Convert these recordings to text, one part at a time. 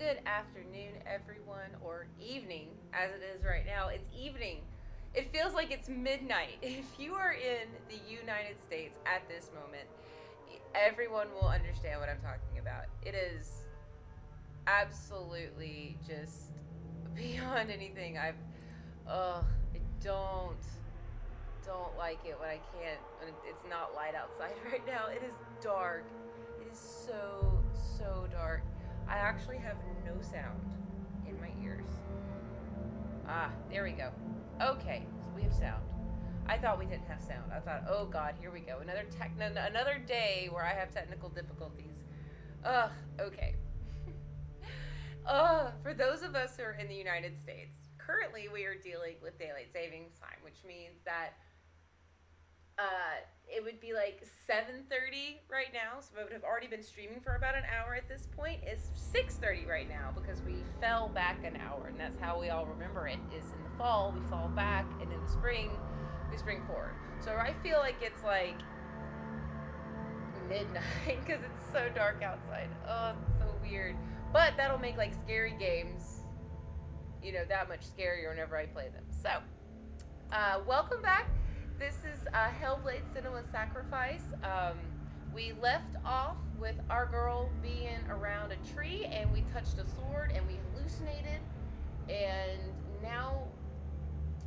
good afternoon, everyone, or evening, as it is right now. It's evening. It feels like it's midnight. If you are in the United States at this moment, everyone will understand what I'm talking about. It is absolutely just beyond anything Ugh, I don't like it when I can't, when it's not light outside right now. It is dark. It is so dark. I actually have no sound in my ears. Ah, there we go. Okay, so we have sound. I thought we didn't have sound. I thought, oh God, here we go. Another day where I have technical difficulties. Ugh, okay. For those of us who are in the United States, currently we are dealing with daylight savings time, which means that it would be like 7:30 right now, so I would have already been streaming for about an hour at this point. It's 6:30 right now because we fell back an hour, and that's how we all remember it. Is in the fall we fall back, and in the spring we spring forward. So I feel like it's like midnight because it's so dark outside. Oh, it's so weird. But that'll make like scary games, that much scarier whenever I play them. So, welcome back. This is Hellblade: Senua's Sacrifice. We left off with our girl being around a tree, and we touched a sword, and we hallucinated, and now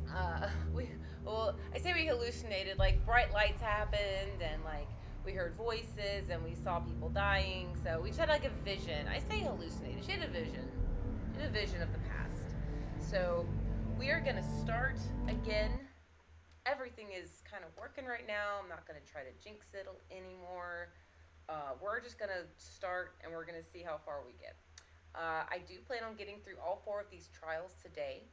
I say we hallucinated. Like bright lights happened, and like we heard voices, and we saw people dying. So we just had like a vision. I say hallucinated. She had a vision. She had a vision of the past. So we are gonna start again. Everything is kind of working right now. I'm not going to try to jinx it anymore. We're just going to start, and we're going to see how far we get. I do plan on getting through all 4 of these trials today.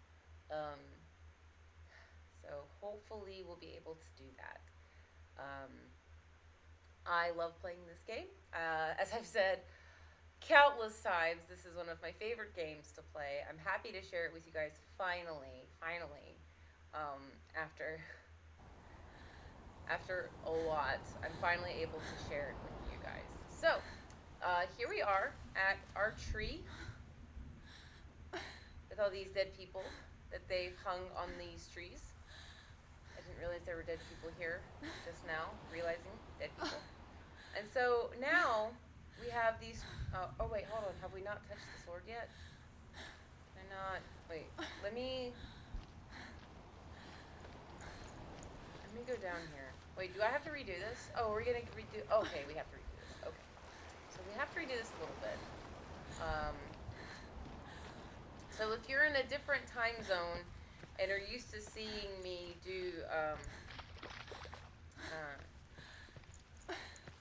So hopefully we'll be able to do that. I love playing this game. As I've said countless times, this is one of my favorite games to play. I'm happy to share it with you guys finally, after a lot, I'm finally able to share it with you guys. So, here we are at our tree with all these dead people that they've hung on these trees. I didn't realize there were dead people here just now, realizing dead people. And so now we have these. Oh, wait, hold on. Have we not touched the sword yet? Can I not? Wait, let me go down here. Wait, do I have to redo this? Oh, we're gonna redo. Okay, we have to redo this. Okay, so we have to redo this a little bit. So if you're in a different time zone and are used to seeing me do,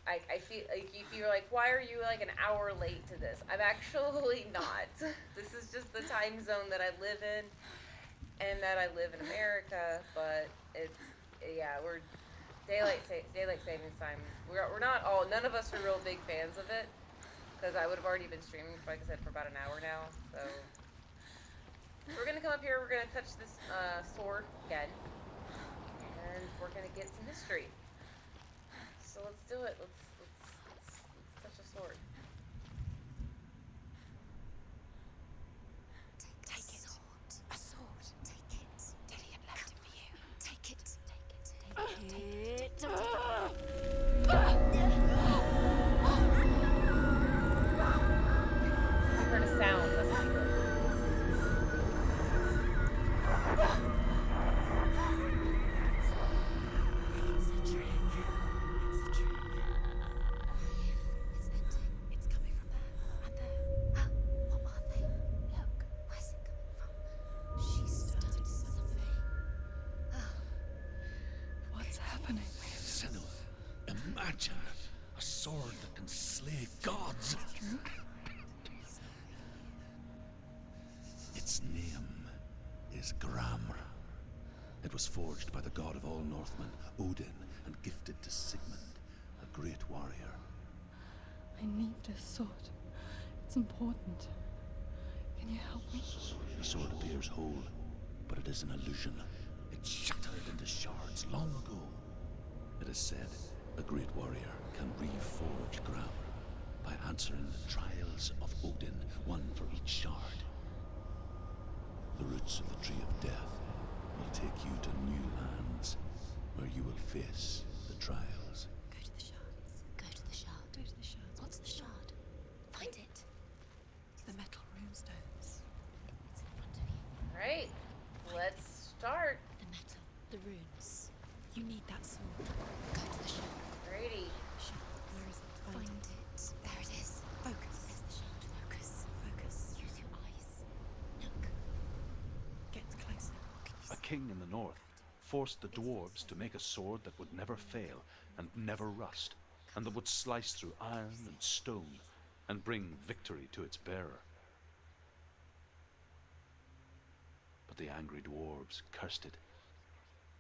I feel like if you're like, why are you like an hour late to this? I'm actually not. This is just the time zone that I live in, and that I live in America. But we're daylight savings time. We're not all. None of us are real big fans of it, because I would have already been streaming, like I said, for about an hour now. So we're gonna come up here. We're gonna touch this sword again, and we're gonna get some history. So let's do it. Let's touch a sword. Take it. A sword. Take it. Dillion left it for you. Take it. Take it. I heard a sound. That's not good. It's a trick. It's ending. It's coming from there. And there. What are they? Look. Where's it coming from? She started something. What's happening? Senua, imagine a sword that can slay gods. True? Its name is Gramr. It was forged by the god of all Northmen, Odin, and gifted to Sigmund, a great warrior. I need this sword. It's important. Can you help me? The sword appears whole, but it is an illusion. It shattered into shards long ago. It is said a great warrior can reforge Gramr. by answering the trials of Odin, one for each shard. The roots of the Tree of Death will take you to new lands, where you will face the trials. Go to the shard. Go to the shard. Go to the shards. What's the shard? Find it. It's the metal runestones. It's in front of you. Alright, let's start. The metal. The runes. You need that sword. Go to the shard. Alrighty. Shard. Where is it? Find it. There it is. Focus. There's the shard. Focus. Focus. Use your eyes. Look. Get closer. What can you A see? king in the north forced the dwarves to make a sword that would never fail and never rust, and that would slice through iron and stone and bring victory to its bearer. But the angry dwarves cursed it.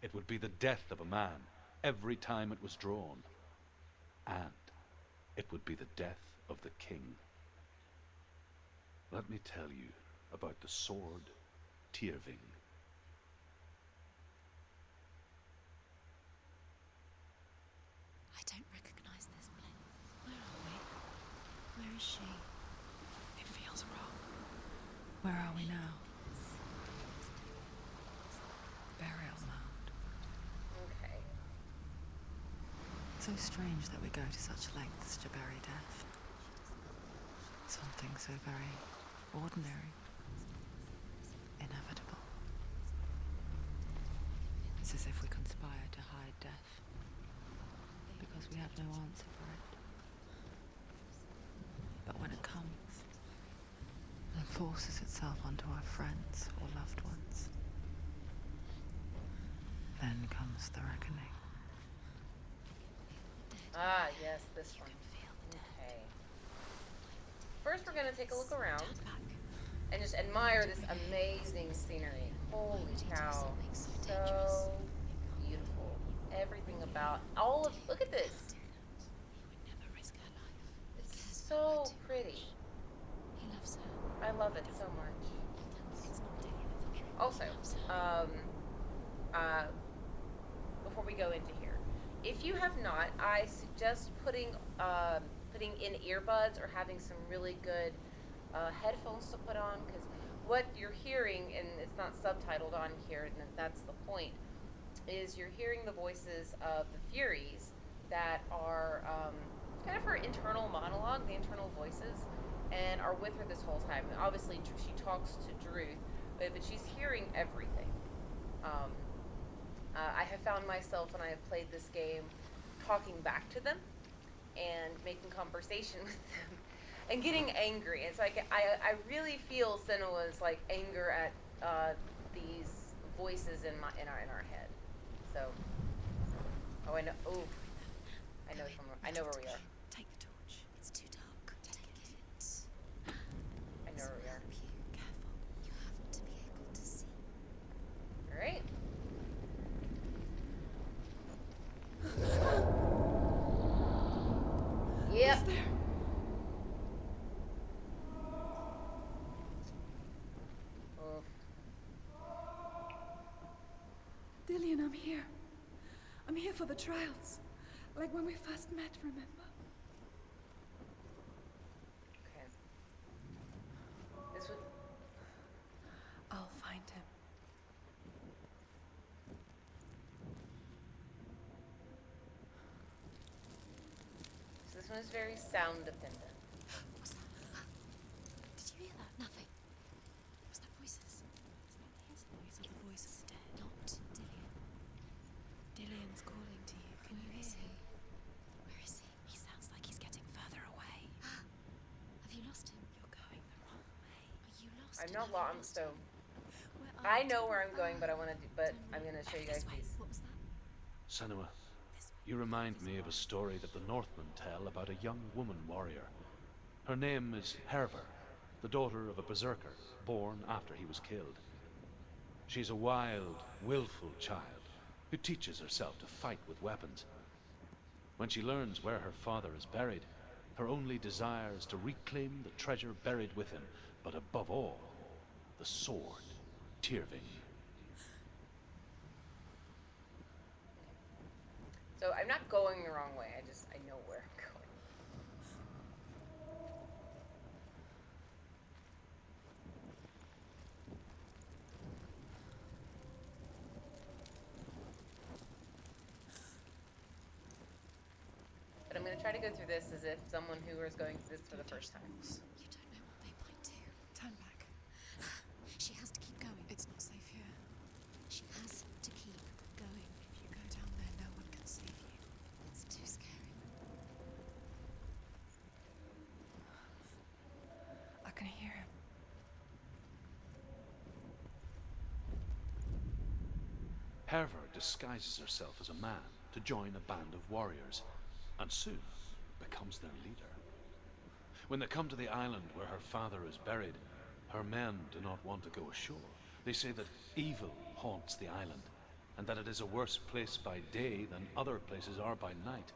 It would be the death of a man every time it was drawn, and it would be the death of the king. Let me tell you about the sword Tyrving. I don't recognize this place. Where are we? Where is she? It feels wrong. Where are we now? Burial mound. Okay. So strange that we go to such lengths to bury death. Something so very ordinary, inevitable. It's as if we conspire to hide death, because we have no answer for it. But when it comes, and forces itself onto our friends or loved ones, then comes the reckoning. Ah, yes, this one. Feel the death. Okay. First, we're gonna take a look around Turn back. and just admire this amazing scenery. Holy cow. So beautiful. Everything about all of, look at this. He would never risk her life. It's so pretty. He loves her. I love it so much. It's not Dillian. Also, He loves her. before we go into here, if you have not, I suggest putting in earbuds or having some really good headphones to put on, because what you're hearing, and it's not subtitled on here, and that's the point, is you're hearing the voices of the Furies that are kind of her internal monologue, the internal voices, and are with her this whole time. Obviously, she talks to Druth, but she's hearing everything. I have found myself, when I have played this game, talking back to them and making conversation with them and getting angry. It's like I really feel Senua's like anger at these voices in our head. So, oh, I know. Oh, I know. I know where we are. Take the torch. It's too dark. Take it. I know where we are. Help you. Careful. You have to be able to see. All right. Yep. Who's there? Oof. Dillian, I'm here. I'm here for the trials. Like when we first met, remember? Okay. This would. I'll find him. So this one is very sound dependent. What's that? Did you hear that? Nothing. Was that voices? It's not his voice or the voice of the dead. Not Dillian. Dillian's calling to you. Can you hear him? Where is he? He sounds like he's getting further away. Have you lost him? You're going the wrong way. Are you lost? I'm and not have you lost, lost so him? Where are I you? know where I'm going, but I want to do. But I'm gonna show you guys This way. these. What was that? Senua, This way. you remind me of a story that the Northmen tell about a young woman warrior. Her name is Hervor, the daughter of a berserker born after he was killed. She's a wild, willful child who teaches herself to fight with weapons. When she learns where her father is buried, her only desire is to reclaim the treasure buried with him, but above all, the sword, Tyrving. So I'm not going the wrong way. I know where I'm going. gonna try to go through this as if someone who is going through this for the first time. You don't know what they might do. Turn back. She has to keep going. It's not safe here. She has to keep going. If you go down there, no one can save you. It's too scary. I can hear him. Herver disguises herself as a man to join a band of warriors, and soon becomes their leader. When they come to the island where her father is buried, her men do not want to go ashore. They say that evil haunts the island, and that it is a worse place by day than other places are by night.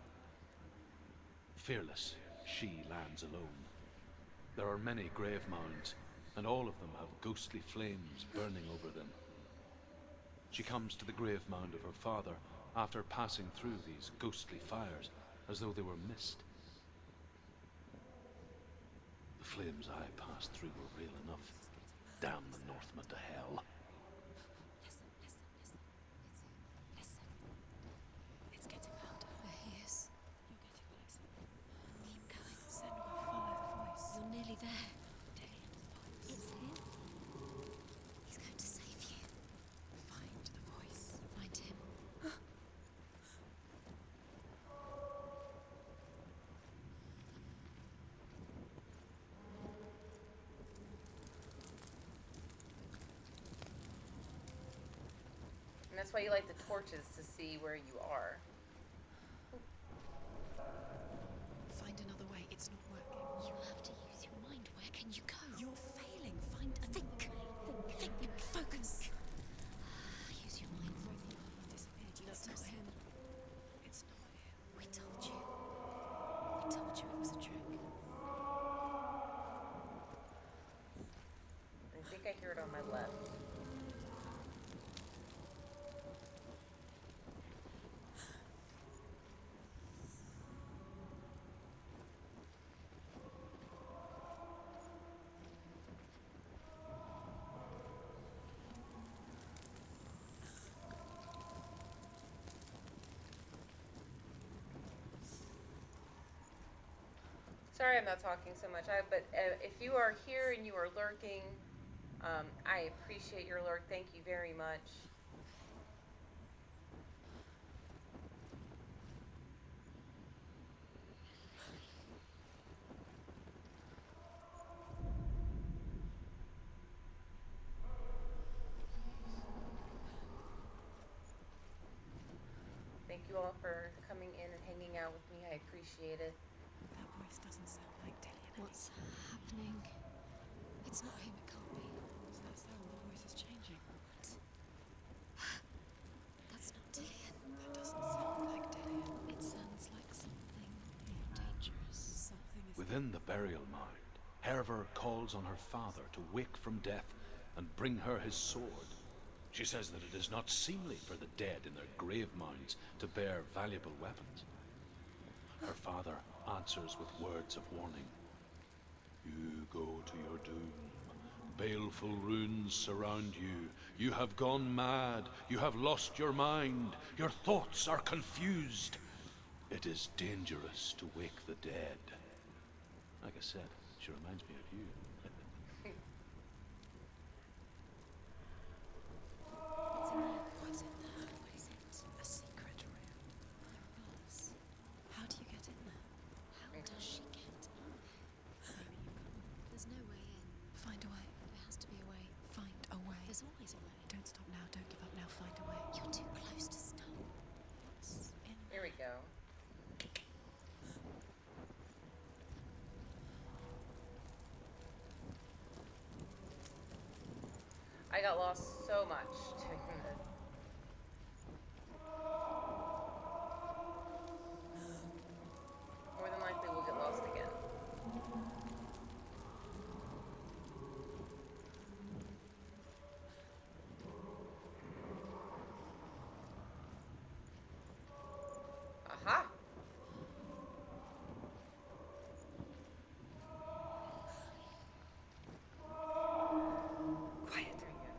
Fearless, she lands alone. There are many grave mounds, and all of them have ghostly flames burning over them. She comes to the grave mound of her father after passing through these ghostly fires as though they were mist. The flames I passed through were real enough. Damn the Northmen to hell. Listen. It's getting louder. There he is. You're getting closer. Keep going. Senua, follow the voice. You're nearly there. Dalian's voice. It's him. He's going to save you. Find the voice. Find him. And that's why you light the torches to see where you are. Find another way. It's not working. You have to use your mind. Where can you go? You're failing. Find another Think. way. Think. Focus. Use your mind. He disappeared. That's That's not him. It's not him. We told you. We told you it was a trick. I think I hear it on my left. Sorry I'm not talking so much, but if you are here and you are lurking, I appreciate your lurk. Thank you very much. Thank you all for coming in and hanging out with me. I appreciate it. That voice doesn't sound like Dalian. What's happening? It's not him. It can't be. What's that sound? The voice is changing. That's not Dillian. That doesn't sound like Dalian. It sounds like something dangerous. Something is... Within the burial mound, Herver calls on her father to wake from death and bring her his sword. She says that it is not seemly for the dead in their grave mounds to bear valuable weapons. Her father answers with words of warning. You go to your doom. Baleful runes surround you. You have gone mad. You have lost your mind. Your thoughts are confused. It is dangerous to wake the dead. Like I said, she reminds me of you. What's in there? What is it? A secret room. Glass. How do you get in there? How does she get in there? Maybe you can. There's no way in. Find a way. There has to be a way. Find a way. There's always a way. Don't stop now. Don't give up now. Find a way. You're too close to stop. What's in Here we go. I got lost so much doing this. More than likely we'll get lost again. Aha! Quiet. There you go.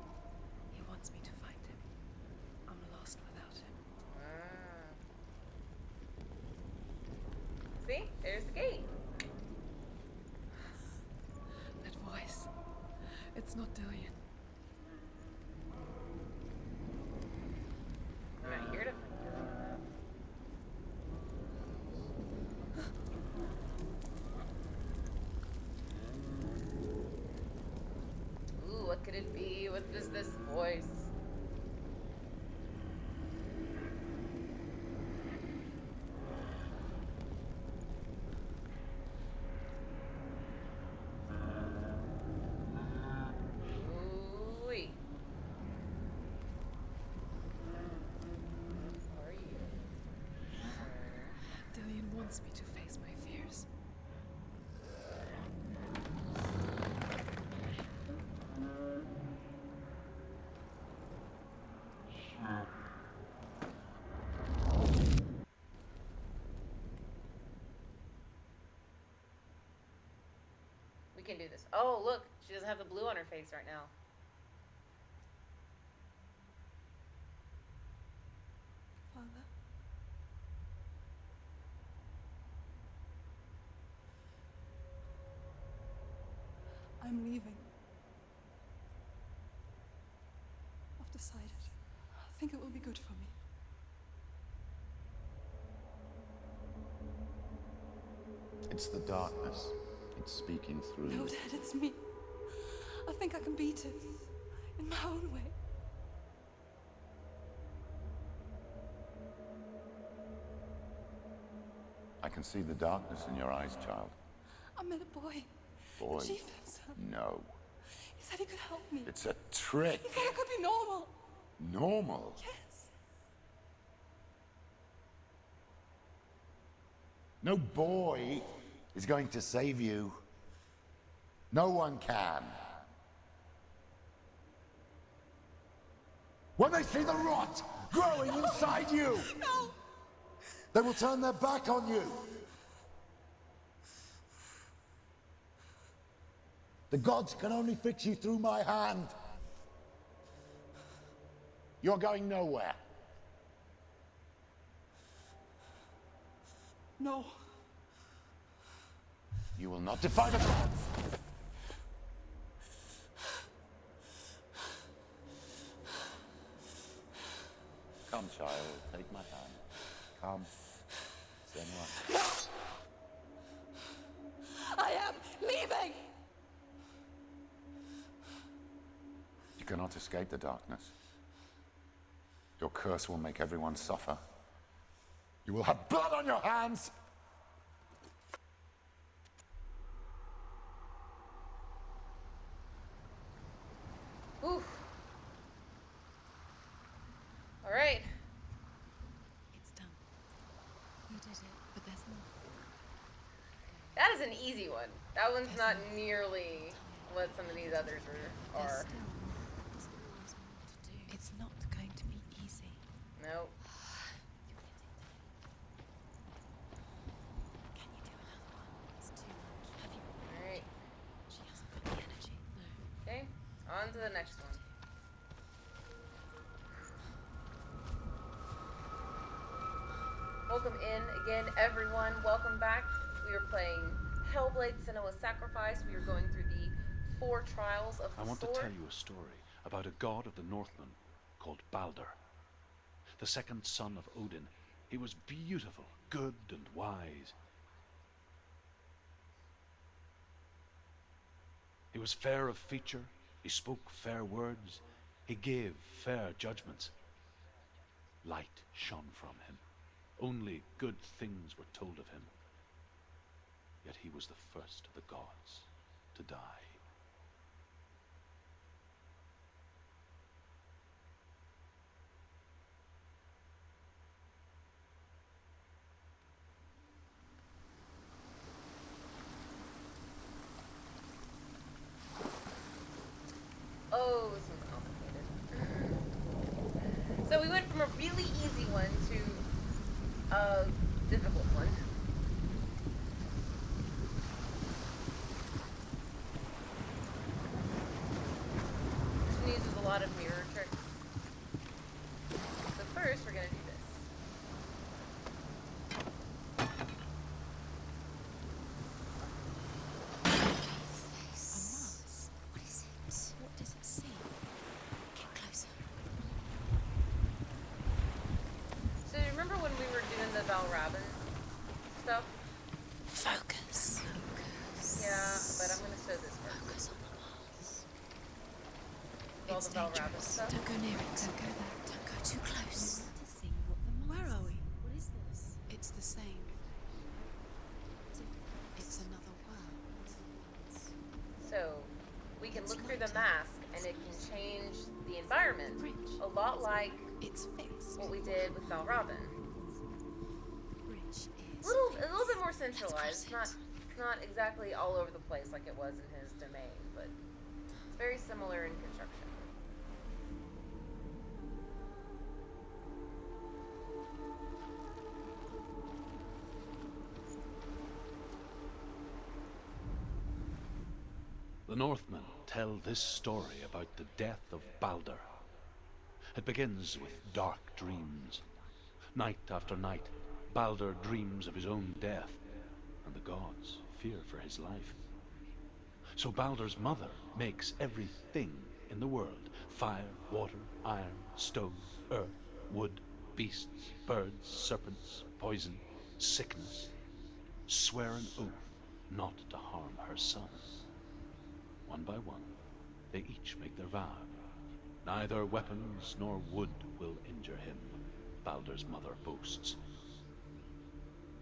He wants me to find him. can do this. Oh, look, she doesn't have the blue on her face right now. Father? I'm leaving. I've decided. I think it will be good for me. It's the darkness. It's speaking through No, you. Dad, it's me. I think I can beat it. In my own way. I can see the darkness in your eyes, child. I met a boy. Boy. The chief answer. No. He said he could help me. It's a trick. He said I could be normal. Normal. Yes. No boy is going to save you. No one can. When they see the rot growing inside you, No! they will turn their back on you. The gods can only fix you through my hand. You're going nowhere. No. You will not defy the gods. Come, child, take my hand. Come. Senua. I am leaving! You cannot escape the darkness. Your curse will make everyone suffer. You will have blood on your hands! Oof. All right. It's done. You did it, but there's more. That is an easy one. That one's not nearly what some of these others are. There's still more. There's always more to do. It's not going to be easy. Nope. Can you do another one? It's too much. Have you? All right. She hasn't got the energy. No. Okay. On to the next one. Welcome in again, everyone. Welcome back. We are playing Hellblade: Senua's Sacrifice. We are going through the 4 trials of the I want sword. to tell you a story about a god of the Northmen called Balder. The second son of Odin. He was beautiful, good and wise. He was fair of feature, he spoke fair words, he gave fair judgments. Light shone from him. Only good things were told of him. Yet he was the first of the gods to die. Oh, this one's complicated. So we went from a really easy one to a difficult one. This one uses a lot of mirror tricks. So first, we're gonna do this. Face. What is it? What does it see? Get closer. So remember when we were doing the Valravn stuff? Focus. Focus. Yeah, but I'm gonna show this first. Focus on the walls. All It's the Valravn dangerous. stuff. Don't go near it. Don't go there. Don't go too close. Where are we? What is this? It's the same. It's another world. So we can look through the mask and it can change the environment a lot like It's fixed. what we did with Valravn. Bridge is A little bit more centralized. It's not exactly all over the place like it was in his domain, but it's very similar in construction. Northmen tell this story about the death of Balder. It begins with dark dreams. Night after night, Balder dreams of his own death, and the gods fear for his life. So Balder's mother makes everything in the world: fire, water, iron, stone, earth, wood, beasts, birds, serpents, poison, sickness, swear an oath not to harm her son. One by one, they each make their vow. Neither weapons nor wood will injure him, Balder's mother boasts.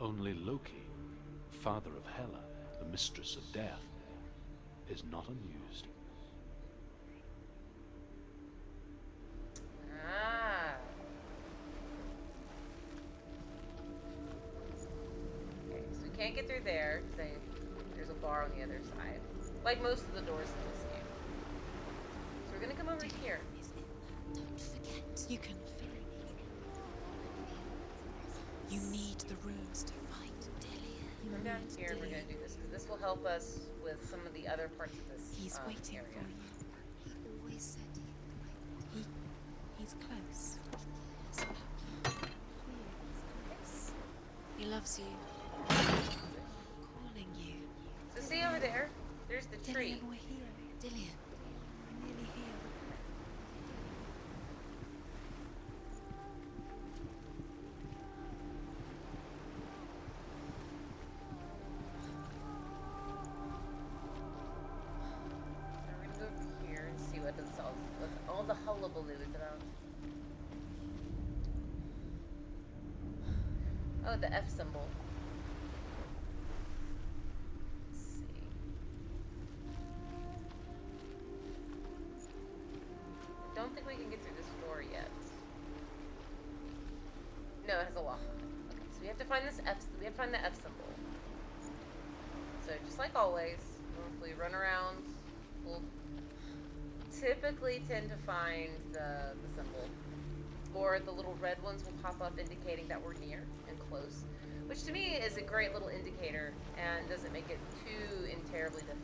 Only Loki, father of Hela, the mistress of death, is not amused. Ah. Okay, so we can't get through there. There's a bar on the other side. Like most of the doors in this game. So we're gonna come over here. Is in there. Don't forget. You can. You need the runes to fight Dillion. Come down here and we're gonna do this, because this will help us with some of the other parts of this He's waiting area. for you. He always said he's close. He loves you. Calling you. So see over there? There's the tree. Dillion, we're here. Dillion, we're nearly here. We're gonna go over here and see what all the hullabaloo is about. Oh, the F symbol. Let's see. I don't think we can get through this door yet. No, it has a lock on it. Okay, so we have to find this F. We have to find the F symbol. So just like always, if we run around, we'll typically tend to find the symbol. Or the little red ones will pop up indicating that we're near and close. Which to me is a great little indicator and doesn't make it too terribly difficult.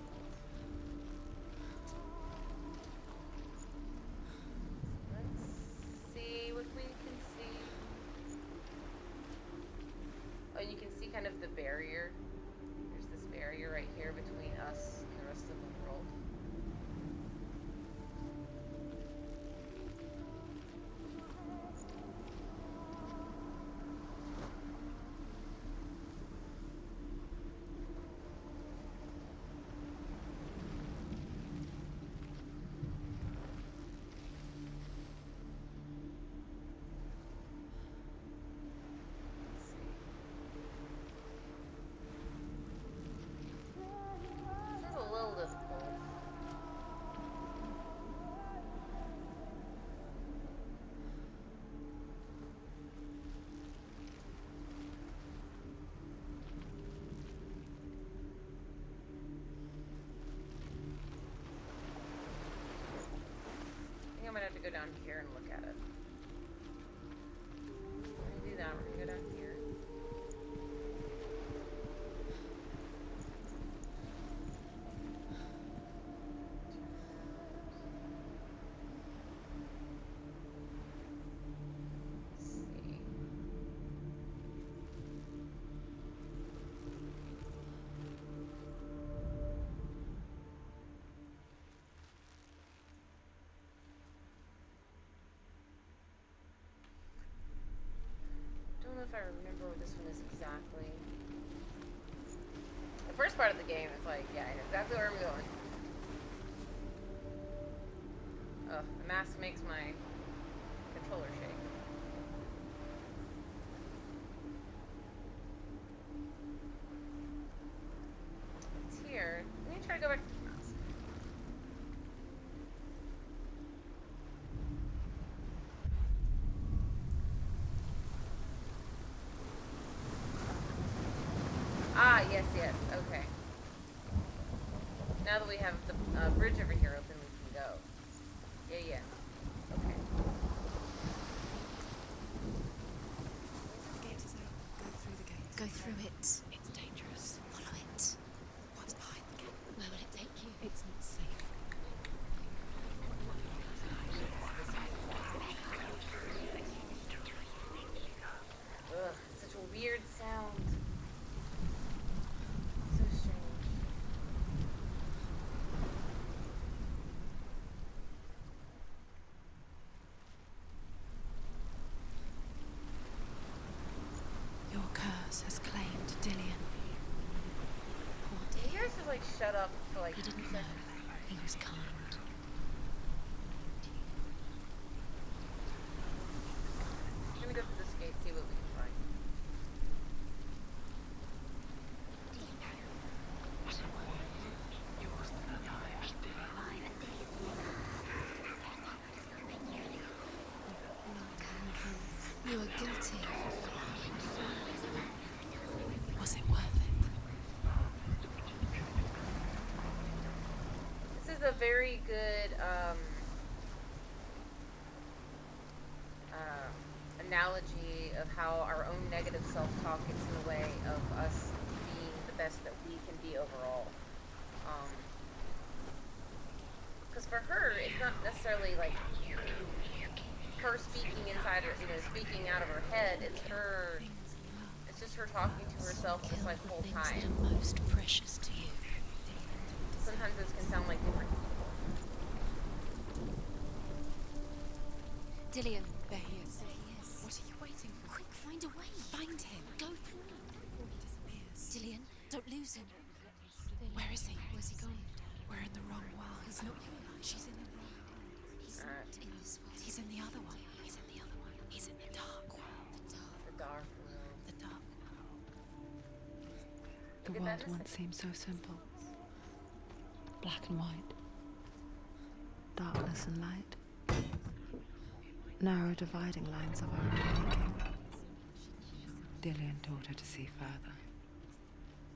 Let's see what we can see. Oh, you can see kind of the barrier. There's this barrier right here between us and the rest of the world. Let's see. This is a little difficult. I think I'm gonna have to go down here and look at it. We're gonna do that. We're gonna go down here. Let's see. Don't know if I remember what this one is exactly. The first part of the game is like, yeah, I know exactly where I'm going. Ugh, the mask makes my controller shake. It's here. Let me try to go back to the mask. Ah, yes, yes, okay. Now that we have the bridge over here open, we can go. Yeah, yeah. Okay. The gate is open. Go through the gate. Go through it. It's dangerous. Follow it. What's behind the gate? Where will it take you? It's not safe. darkness has claimed Dillion. Poor You Dillion. guys have like shut up for like He 2 didn't know seconds. he was kind. I'm gonna go through this gate, see what we can find. You are guilty. Was it worth it? This is a very good analogy of how our own negative self-talk gets in the way of us being the best that we can be overall. Because for her, it's not necessarily like her speaking inside her, speaking out of her head. It's just her talking to herself this like whole Things time. that are most precious to you. Sometimes this can sound like different. Dillion. There he is. There he is. What are you waiting for? Quick, find a way. Find him. Go through. Before he disappears. Dillion, don't lose him. Where is he? Where's he gone? We're in the wrong world. He's not you and I. She's in the wrong world. He's Alright. not in this world. He's in the other one. He's in the other one. He's in the dark world. The dark. The dark world. The dark world. The Look at that world once seemed so simple. Black and white. Darkness and light. Narrow dividing lines of our own making. Dillion taught her to see further.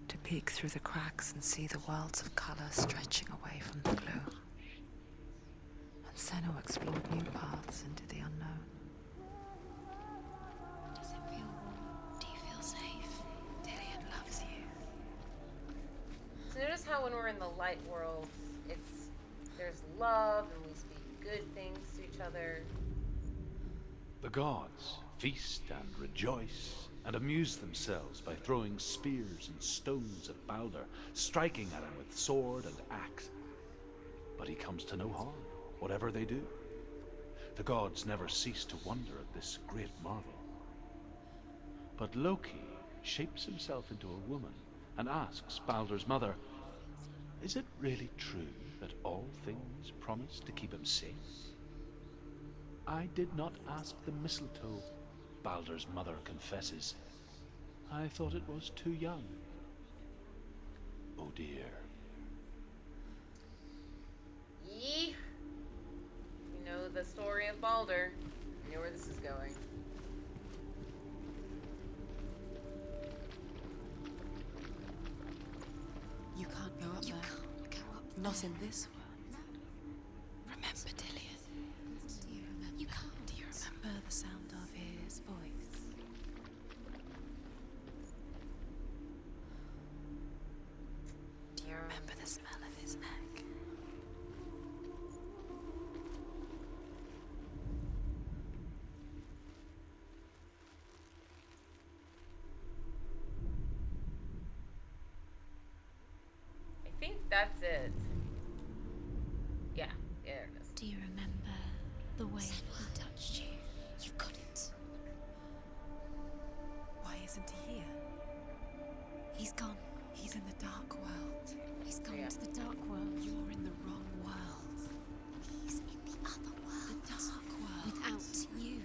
To peek through the cracks and see the worlds of colour stretching away from the gloom. And Senna explored new paths into the unknown. Does it feel warm? Do you feel safe? Dillion loves you. So notice how when we're in the light world, there's love and we speak good things to each other. The gods feast and rejoice and amuse themselves by throwing spears and stones at Balder, striking at him with sword and axe. But he comes to no harm, whatever they do. The gods never cease to wonder at this great marvel. But Loki shapes himself into a woman and asks Balder's mother, "Is it really true that all things promise to keep him safe?" "I did not ask the mistletoe," Balder's mother confesses. "I thought it was too young." Oh dear. Yee. You know the story of Balder. You know where this is going. You can't go up You there. can't go up Not there. in this world. Remember, Dillion. Do you remember? You can't. Do you remember the sound of his voice? Do you remember the smell of his neck? I think that's it. Yeah, there it is. Do you remember the way he touched you? You got it. Why isn't he here? He's gone. He's in the dark world. He's gone Yeah. to the dark world. You're in the wrong world. He's in the other world. The dark world. Without you.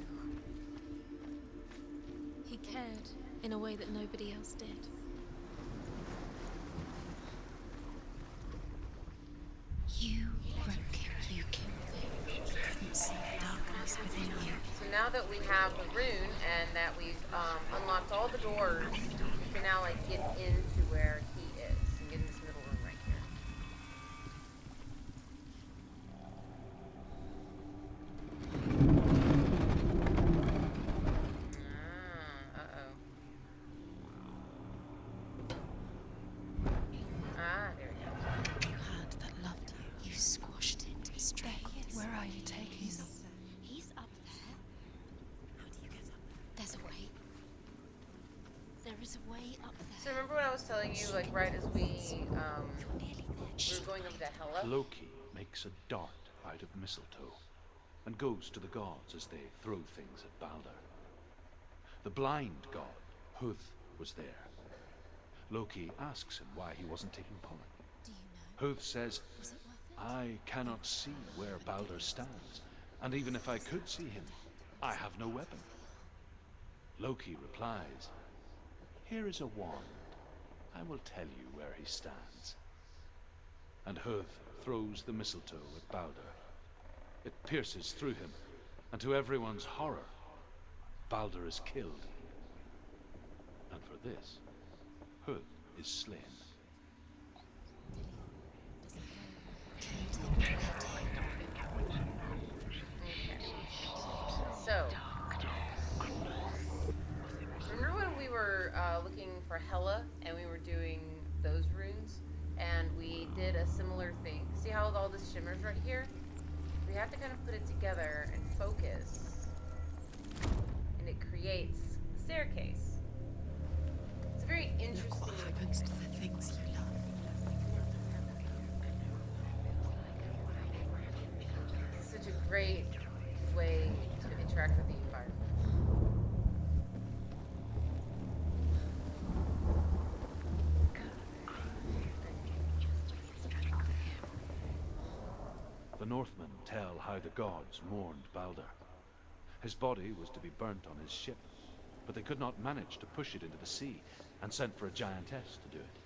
He cared in a way that nobody else did. You broke him. You killed him. You couldn't see the darkness within you. So now that we have the rune and that we've unlocked all the doors, we can now like get into where he is and get in this middle room right here. Uh-oh. There we go. You had that loved you. You squashed it. Strangled it. Where are you taking him? He's up there. How do you get up there? There's a way. There is a way up So there. remember when I was telling you, like right as we You're nearly there. we were going over to Hela? Loki makes a dart out of mistletoe and goes to the gods as they throw things at Balder. The blind god, Huth, was there. Loki asks him why he wasn't taking part. Do you know? Huth says, Was it worth it? I cannot see where Balder stands, and even if I could see him, I have no weapon. Loki replies, here is a wand. I will tell you where he stands. And Huth throws the mistletoe at Balder. It pierces through him, and to everyone's horror, Balder is killed. And for this, Huth is slain. So, remember when we were looking for Hela and we were doing those runes and we did a similar thing? See how all this shimmers right here? We have to kind of put it together and focus, and it creates the staircase. It's a very interesting. Look what happens to the things you love. It's such a great way to interact with the environment. The Northmen tell how the gods mourned Balder. His body was to be burnt on his ship, but they could not manage to push it into the sea, and sent for a giantess to do it.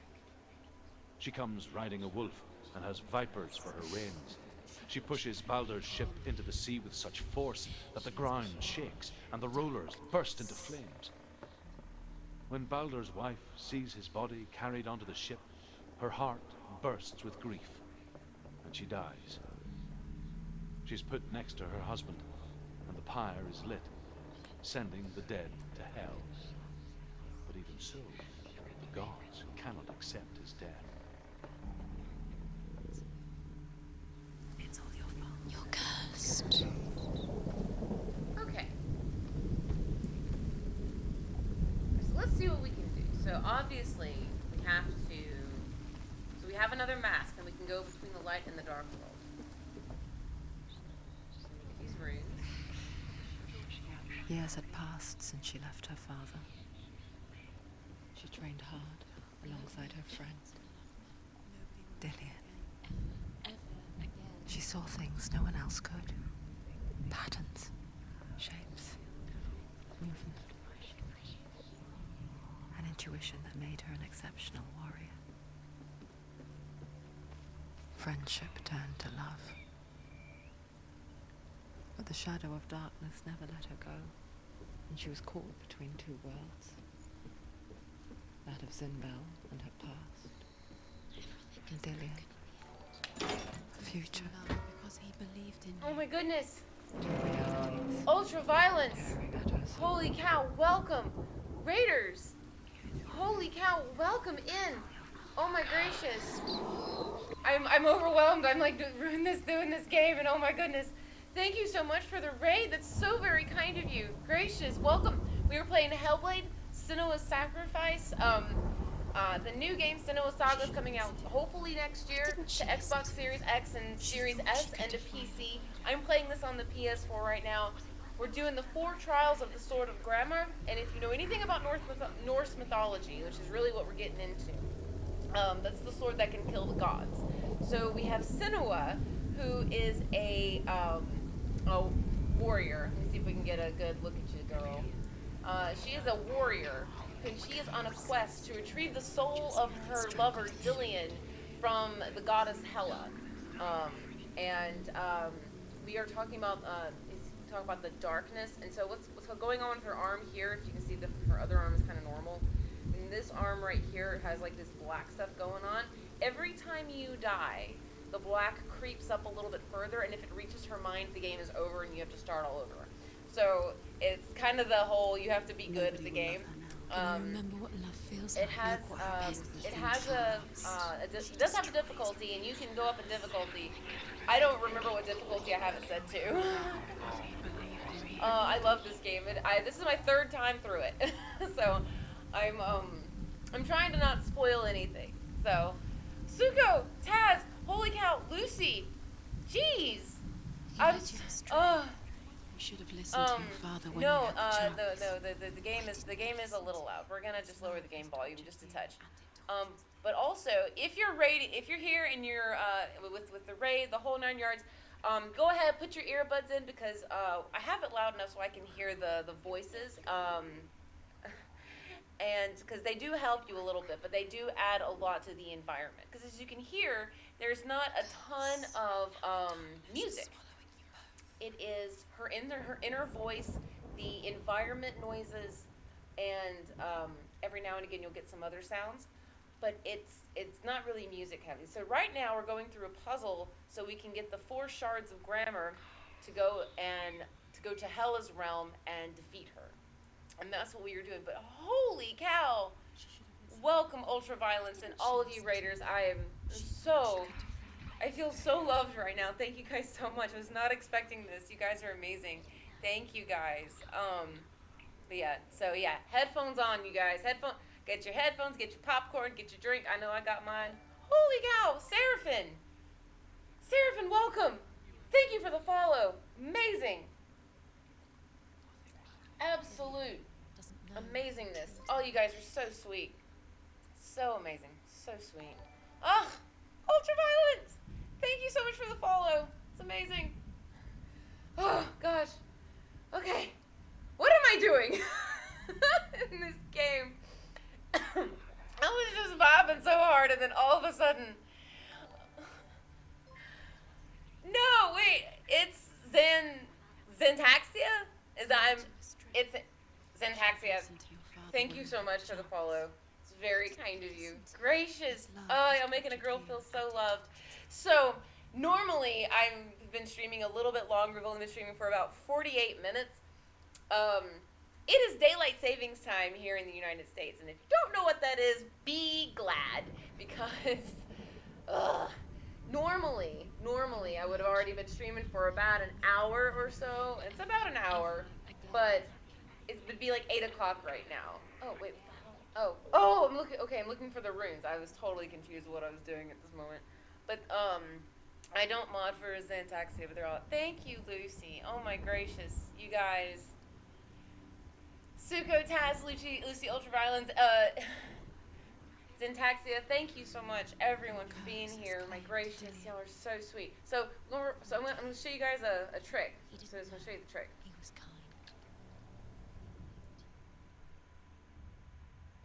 She comes riding a wolf and has vipers for her reins. She pushes Balder's ship into the sea with such force that the ground shakes and the rollers burst into flames. When Balder's wife sees his body carried onto the ship, her heart bursts with grief, and she dies. She's put next to her husband, and the pyre is lit, sending the dead to hell. But even so, the gods cannot accept his death. It's all your fault. You're cursed. Okay. So let's see what we can do. So obviously we have to. So we have another mask, and we can go between the light and the dark world. Just make these runes. Years had passed since she left her father. She trained hard alongside her friend, Dillian. Ever again. She saw things no one else could. Patterns, shapes, movement. An intuition that made her an exceptional warrior. Friendship turned to love. But the shadow of darkness never let her go, and she was caught between two worlds. That of Zinbel and her past, and Dillian, her future. Love because he believed in you. Oh my goodness! Realities Ultra violence! tearing at her soul. Holy cow! Welcome, Raiders! Holy cow! Welcome in! Oh my gracious! I'm overwhelmed. I'm like doing this game, and oh my goodness! Thank you so much for the raid. That's so very kind of you. Gracious, welcome. We were playing Hellblade: Senua's Sacrifice. The new game Senua Saga is coming out hopefully next year to Xbox Series X and Series S and to PC. I'm playing this on the PS4 right now. We're doing the 4 trials of the Sword of Grammar, and if you know anything about Norse mythology, which is really what we're getting into, that's the sword that can kill the gods. So we have Senua, who is a warrior. Let me see if we can get a good look at you, girl. She is a warrior, and she is on a quest to retrieve the soul of her lover, Dillian, from the goddess Hela. We are talking about the darkness, and so what's going on with her arm here? If you can see, her other arm is kind of normal. And this arm right here has like this black stuff going on. Every time you die, the black creeps up a little bit further, and if it reaches her mind, the game is over and you have to start all over. So it's kind of the whole you have to be good at the game. Remember what love feels It like. has Look what happens to the it things has you it does have a difficulty, and you can go up in difficulty. I don't remember what difficulty I have it set to. I love this game. This is my 3rd time through it, so I'm trying to not spoil anything. So, Suko, Taz, holy cow, Lucy, jeez, You should have listened to your father when no, you had the chance. the game is a little loud. We're gonna just lower the game volume just a touch. But also, if you're here and you're with the raid, the whole 9 yards, go ahead, put your earbuds in because I have it loud enough so I can hear the voices. And because they do help you a little bit, but they do add a lot to the environment. Because as you can hear, there's not a ton of music. It is her inner voice, the environment noises, and every now and again you'll get some other sounds, but it's not really music heavy. So right now we're going through a puzzle so we can get the 4 shards of grammar to go to Hela's realm and defeat her. And that's what we were doing. But holy cow! Welcome, Ultraviolence, and all of you Raiders. I feel so loved right now. Thank you guys so much. I was not expecting this. You guys are amazing. Thank you guys. But yeah, so yeah, headphones on, you guys. Get your headphones, get your popcorn, get your drink. I know I got mine. Holy cow! Seraphim! Seraphim, welcome! Thank you for the follow. Amazing. Absolute amazingness. All you guys are so sweet. So amazing. So sweet. Ugh! Ultraviolence! Thank you so much for the follow. It's amazing. Oh, gosh. Okay. What am I doing in this game? I was just vibing so hard and then all of a sudden... No, wait. It's Zentaxia? It's Zentaxia. Thank you so much for the follow. It's very kind of you. Gracious. Oh, you're making a girl feel so loved. So, normally, I've been streaming a little bit longer. We've only been streaming for about 48 minutes. It is daylight savings time here in the United States. And if you don't know what that is, be glad. Because, normally, I would have already been streaming for about an hour or so. It's about an hour. But it would be like 8 o'clock right now. Oh, wait, what the hell? Oh, I'm looking for the runes. I was totally confused what I was doing at this moment. But, I don't mod for Zentaxia, but they're all, thank you, Lucy. Oh my gracious, you guys. Suko, Taz, Lucy Ultraviolence, Zentaxia, thank you so much, everyone, for being here. My gracious, y'all are so sweet. So I'm going to show you guys a trick. So I'm going to show you the trick. He was kind.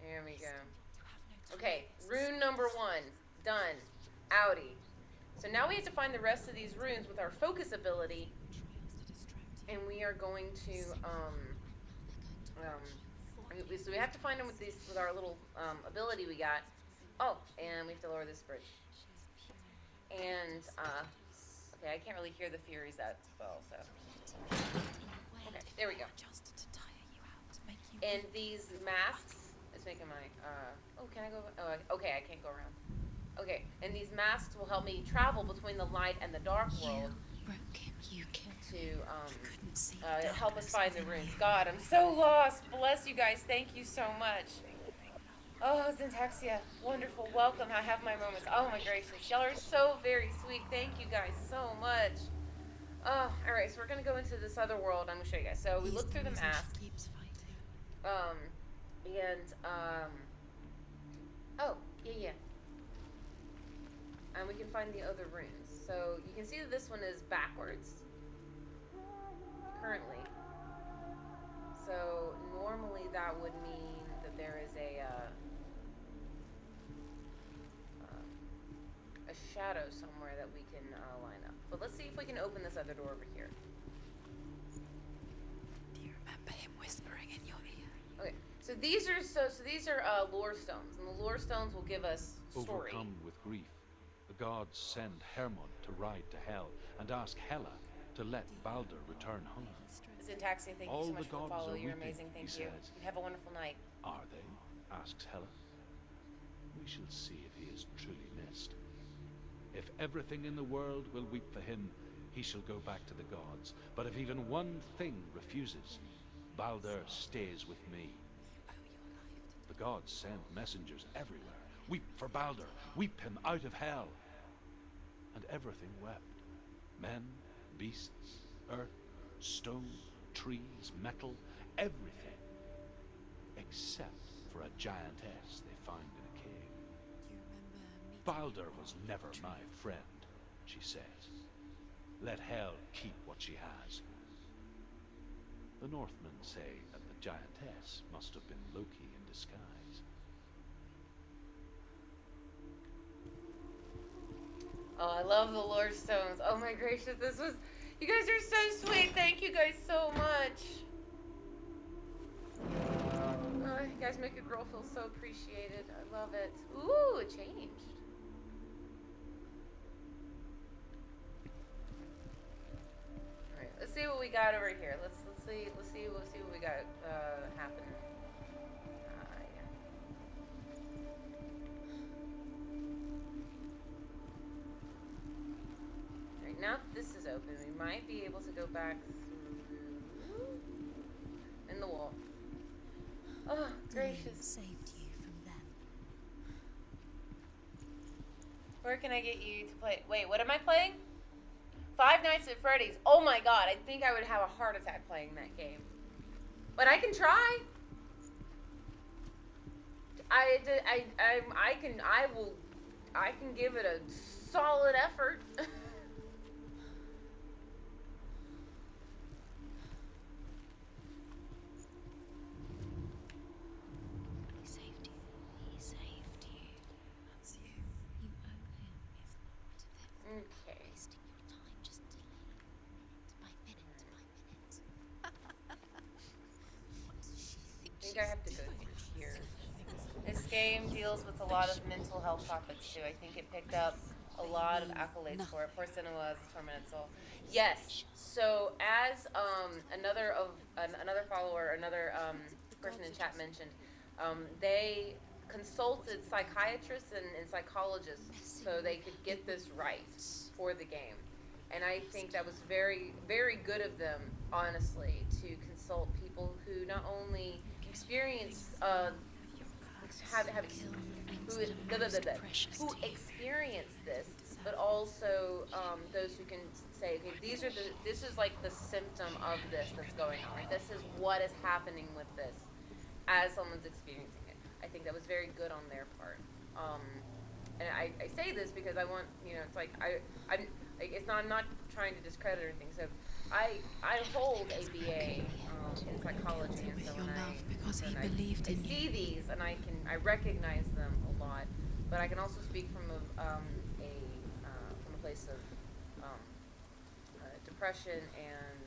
There we go. Okay, rune number 1, done. Outie. So now we have to find the rest of these runes with our focus ability, and we are going to, so we have to find them with our little ability we got. Oh, and we have to lower this bridge. And, okay, I can't really hear the Furies that well, so. Okay, there we go. And these masks, it's making my, oh, can I go, oh, okay, I can't go around. Okay, and these masks will help me travel between the light and the dark world to help us find the runes. God, I'm so lost. Bless you guys. Thank you so much. Oh, Zentaxia, wonderful. Welcome. I have my moments. Oh my gracious, y'all are so very sweet. Thank you guys so much. Oh, all right. So we're gonna go into this other world. I'm gonna show you guys. So we look through the mask. Oh, yeah. And we can find the other runes. So you can see that this one is backwards currently. So normally that would mean that there is a shadow somewhere that we can line up. But let's see if we can open this other door over here. Do you remember him whispering in your ear? Okay, so these are lore stones, and the lore stones will give us story. Overcome with grief, the gods send Hermod to ride to Hell and ask Hela to let Balder return home. Zentaxia, thank you so much for the follow. You're amazing. Thank you. Says. Have a wonderful night. Are they? Asks Hela. We shall see if he is truly missed. If everything in the world will weep for him, he shall go back to the gods. But if even one thing refuses, Balder stays with me. The gods send messengers everywhere. Weep for Balder. Weep him out of Hell. And everything wept. Men, beasts, earth, Stone, trees, metal, everything. Except for a giantess they find in a cave. Do you remember meeting Balder was never my friend, she says. Let Hel keep what she has. The Northmen say that the giantess must have been Loki in disguise. Oh, I love the lore stones. Oh my gracious, this was... You guys are so sweet. Thank you guys so much. Oh, you guys make a girl feel so appreciated. I love it. Ooh, it changed. Alright, let's see what we got over here. Let's see what we got happening. Yeah. Alright, now that this is open, we might be able to go back through in the wall. Oh, Dillion gracious. saved you from them. Where can I get you to play? Wait, what am I playing? Five Nights at Freddy's. Oh my god, I think I would have a heart attack playing that game. But I can try. I can give it a solid effort. He saved you. He saved you. That's you. You owe him his heart. They're Okay. wasting your time just delaying minute by minute by minute. What does she think I think I have to go through here. This game deals with a lot of mental health topics too. I think it picked up a lot of accolades for it. Poor Cinema as a tormented soul. Yes. So as another follower, another person in chat mentioned, they consulted psychiatrists and psychologists so they could get this right for the game. And I think that was very, very good of them, honestly, to consult people who not only experience who experience this, but also those who can say, okay, this is like the symptom of this that's going on. Like, this is what is happening with this as someone's experiencing it. I think that was very good on their part. And I say this because I want, it's like I'm not trying to discredit or anything. So I hold a BA in psychology, and so when I see these and I recognize them a lot, but I can also speak from a place of depression and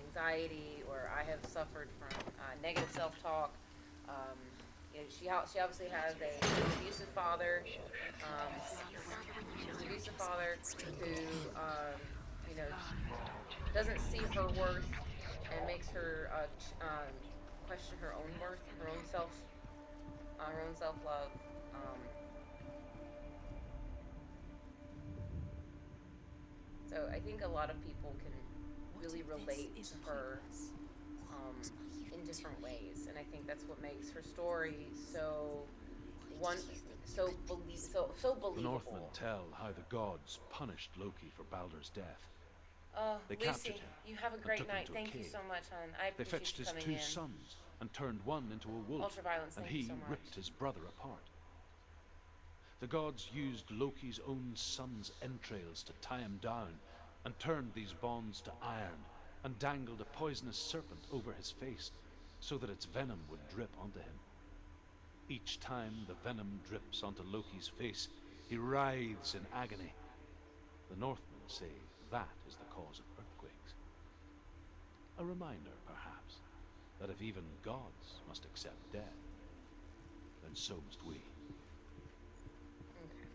anxiety, or I have suffered from negative self-talk. She obviously has an abusive father. Who doesn't see her worth and makes her question her own worth, her own self-love. So I think a lot of people can really relate to her in different ways, and I think that's what makes her story so believable. The Northmen tell how the gods punished Loki for Balder's death. They Lucy, captured him you have a and great took him night. to a Thank you cave. so much, hon. I They appreciate fetched you his coming two in. sons and turned one into a wolf, Ultraviolence, and thank you he so much. ripped his brother apart. The gods used Loki's own son's entrails to tie him down, and turned these bonds to iron, and dangled a poisonous serpent over his face, so that its venom would drip onto him. Each time the venom drips onto Loki's face, he writhes in agony. The Northmen say that is the cause of earthquakes. A reminder, perhaps, that if even gods must accept death, then so must we. Okay.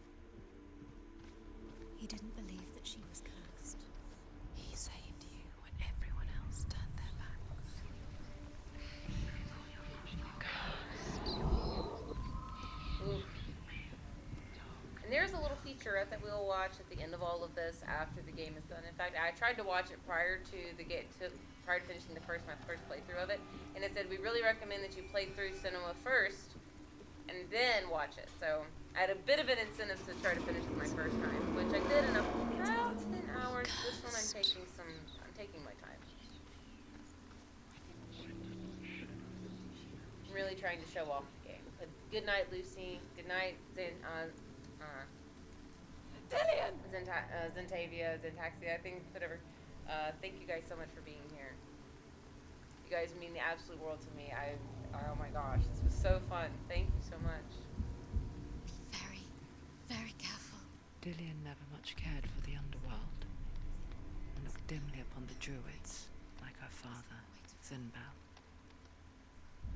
He didn't believe that she was cursed. He saved you when everyone else turned their backs. Oof. And there's a little featurette that we'll watch at the end of all of this after the game is done. In fact, I tried to watch it prior to finishing my first playthrough of it, and it said we really recommend that you play through Cinema first and then watch it. So I had a bit of an incentive to try to finish it my first time, which I did in about an hours. This one I'm taking my time. I'm really trying to show off the game. But good night, Lucy. Good night, Zentavia, Zentaxia, I think, whatever. Thank you guys so much for being here. You guys mean the absolute world to me. Oh my gosh, this was so fun. Thank you so much. Be very, very careful. Dillion never much cared for the underworld, and looked dimly upon the druids, like her father, Zinbal.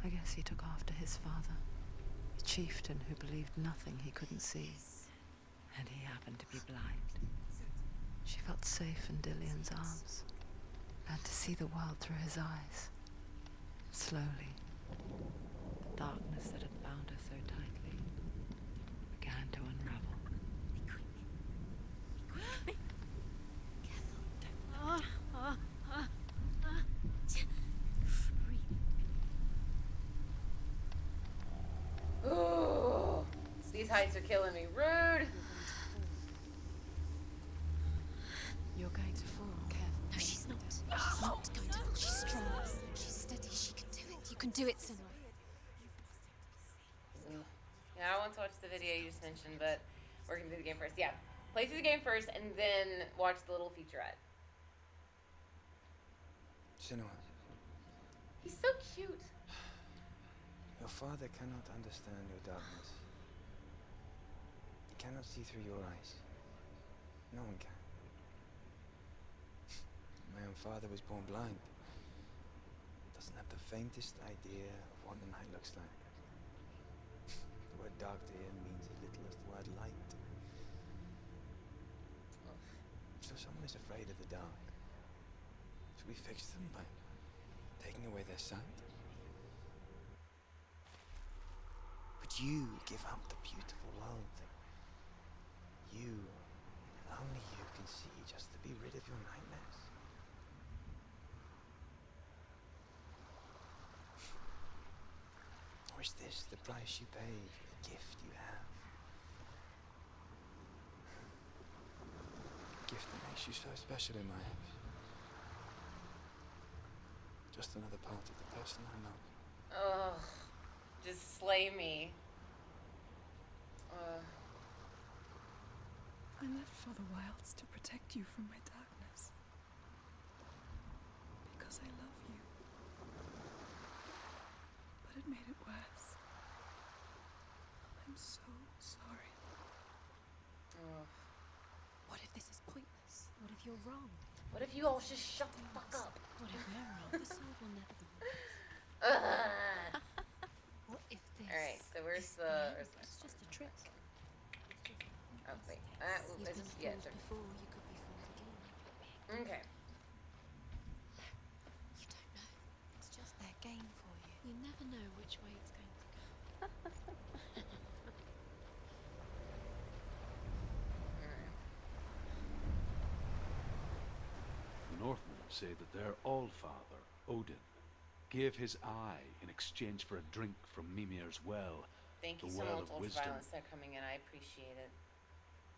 I guess he took after his father, a chieftain who believed nothing he couldn't see, and he happened to be blind. She felt safe in Dillion's arms, learned to see the world through his eyes. Slowly, the darkness that had bound her so tightly began to unravel. Ooh, these heights are killing me. Rude. You're going to fall, careful. No, she's not. She's not going to fall. She's strong. She's steady. She can do it. You can do it, Senua. Yeah, I want to watch the video you just mentioned, but we're gonna do the game first. Yeah, play through the game first, and then watch the little featurette. Senua, He's so cute. your father cannot understand your darkness. He cannot see through your eyes. No one can. My own father was born blind. Doesn't have the faintest idea of what the night looks like. The word dark to him means as little as the word light. So someone is afraid of the dark. Should we fix them by taking away their sight? Would you give up the beautiful world that you, and only you, can see just to be rid of your nightmares? Or is this the price you pay for the gift you have? A gift that makes you so special in my eyes. Just another part of the person I love. Ugh, just slay me. I left for the wilds to protect you from my darkness. Because I love you. But it made it worse. I'm so sorry. What if this is pointless? What if you're wrong? What if you all just shut the fuck up? What if we're wrong? The sword will never be wrong. What if this? All right, so where's is the? end? It's just a trick. Oh wait, You've is been this, yeah, fooled before. You could be fooled again. okay. You don't know. It's just their game for you. You never know which way it's going to go. The Northmen say that their Allfather, Odin, gave his eye in exchange for a drink from Mimir's well. Thank you The so well much, of wisdom. Ultraviolence. They're coming in. I appreciate it.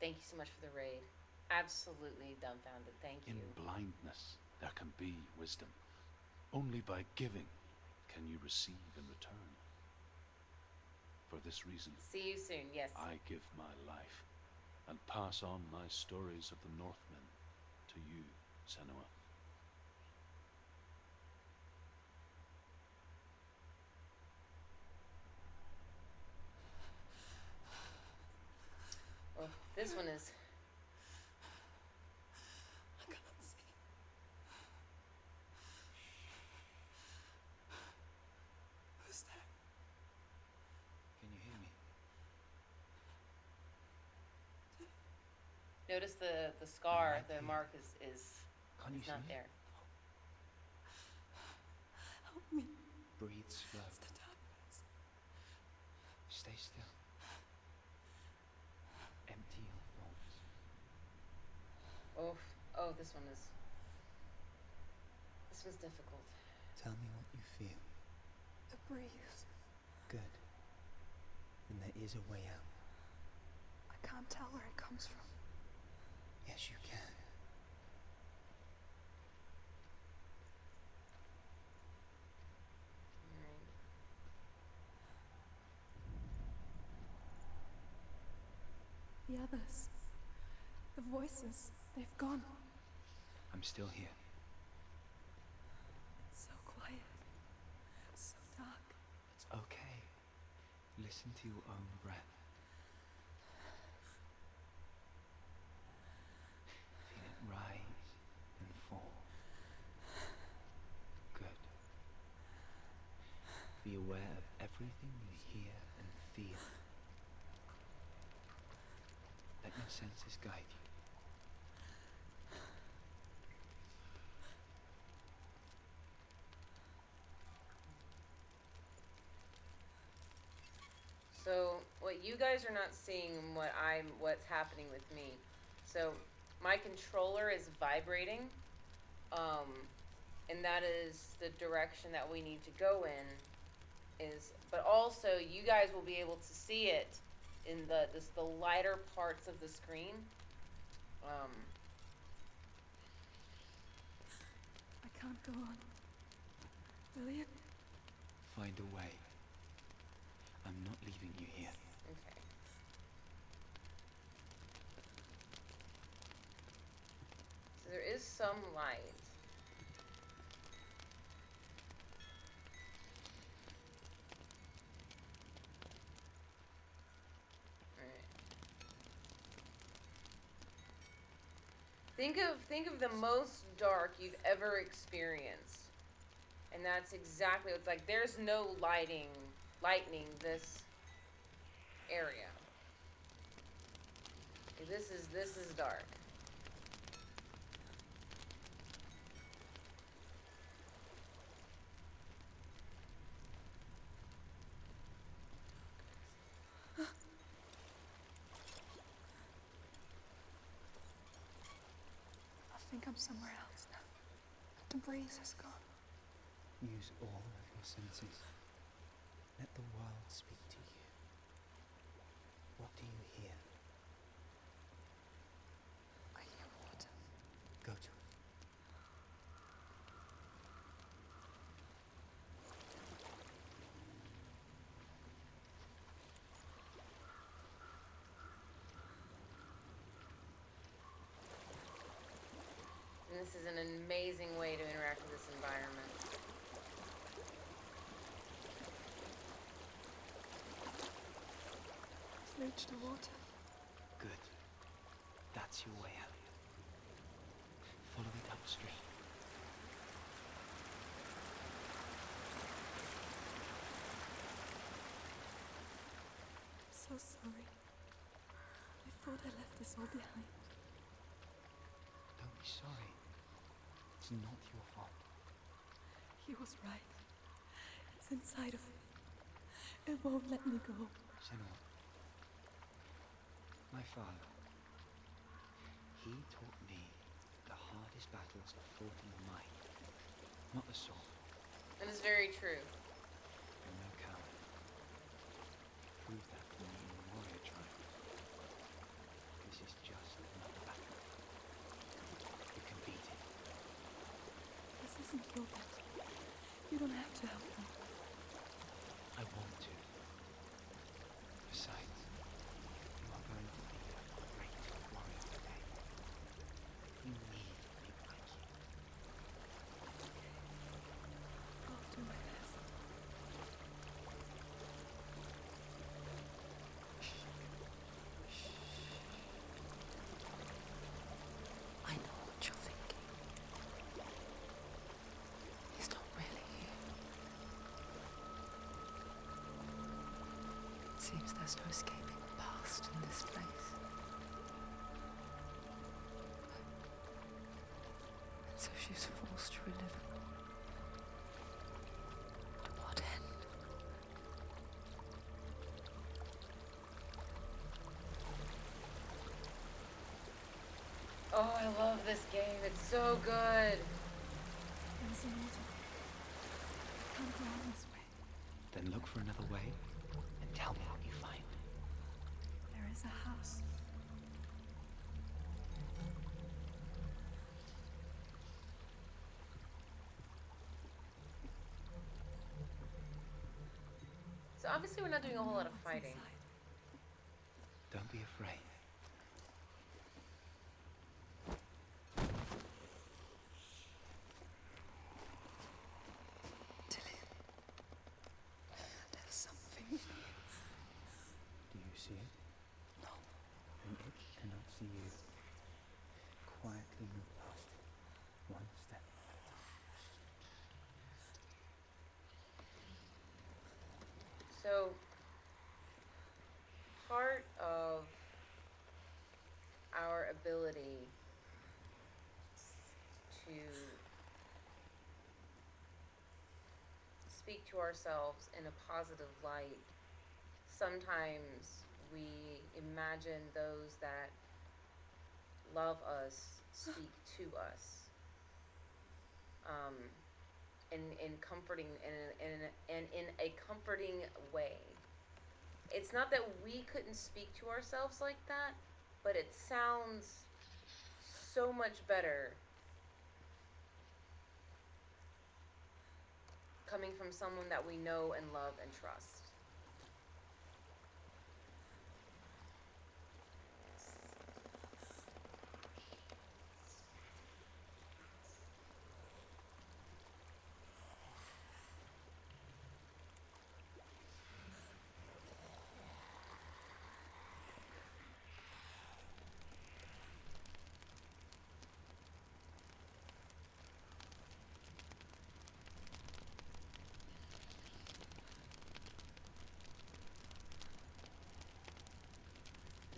Thank you so much for the raid. Absolutely dumbfounded. Thank you. In blindness, there can be wisdom. Only by giving can you receive in return. For this reason, See you soon. Yes. I give my life and pass on my stories of the Northmen to you, Senua. Well, this one is. I can't see. Who's there? Can you hear me? Notice the scar. The mark is Can you see not me? there. Help me. Breathe slow. It's the darkness. Stay still. Empty your thoughts. Oh, this one's difficult. Tell me what you feel. A breeze. Good. And there is a way out. I can't tell where it comes from. Yes, you can. the others? The voices, they've gone. I'm still here. It's so quiet. So dark. It's okay. Listen to your own breath. Feel it rise and fall. Good. Be aware of everything you hear and feel. Let your senses guide you. So what you guys are not seeing and what's happening with me. So my controller is vibrating, and that is the direction that we need to go in. But also you guys will be able to see it in the lighter parts of the screen. I can't go on. Will you? Find a way. I'm not leaving you here. Okay. So there is some light. Think of the most dark you've ever experienced. And that's exactly what it's like. There's no lightning this area. This is dark. I think I'm somewhere else now. The breeze has gone. Use all of your senses. Let the world speak to you. What do you hear? I hear water. Go to it. And this is an amazing way to interact with this environment. I've reached the water. Good. That's your way out. Follow it upstream. I'm so sorry. I thought I left this all behind. Don't be sorry. It's not your fault. He was right. It's inside of me. It won't let me go. Senua, my father, he taught me the hardest battles are fought in the mind, not the sword. And it's very true. I'm no coward. Prove that to me in the warrior tribe. This is just another battle. You can beat it. This isn't your battle. You don't have to help me. I want to. Besides, you are going to be a great warrior today. You need people like you. I'll do my best. I know what you're thinking. He's not really here. It seems there's no escaping the past in this place. And so she's forced to relive it. To what end? Oh, I love this game. It's so good. There's a water. I can't go on this way. Then look for another way and tell me what you find. There is a house. So obviously we're not doing a whole lot of What's fighting. inside? Don't be afraid. see it? No. And it cannot see you. Quietly move past it, one step at a time. So, part of our ability to speak to ourselves in a positive light, sometimes we imagine those that love us speak to us, in comforting in a comforting way. It's not that we couldn't speak to ourselves like that, but it sounds so much better coming from someone that we know and love and trust.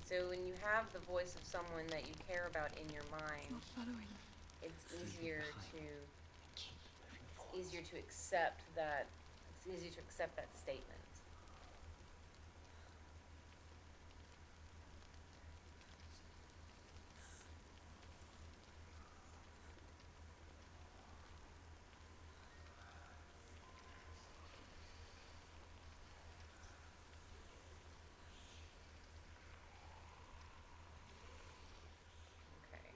So when you have the voice of someone that you care about in your mind, Not following. it's easier to accept that. It's easier to accept that statement. Okay.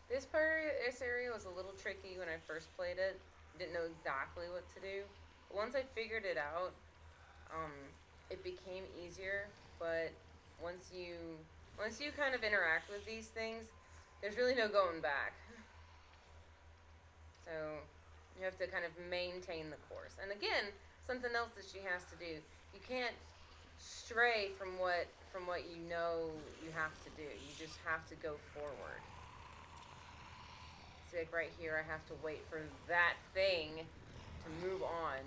This area was a little tricky when I first played it. Didn't know exactly what to do. But once I figured it out, it became easier. But once you kind of interact with these things, there's really no going back. So you have to kind of maintain the course. And again, something else that she has to do. You can't stray from what you know you have to do. You just have to go forward. See, like right here, I have to wait for that thing to move on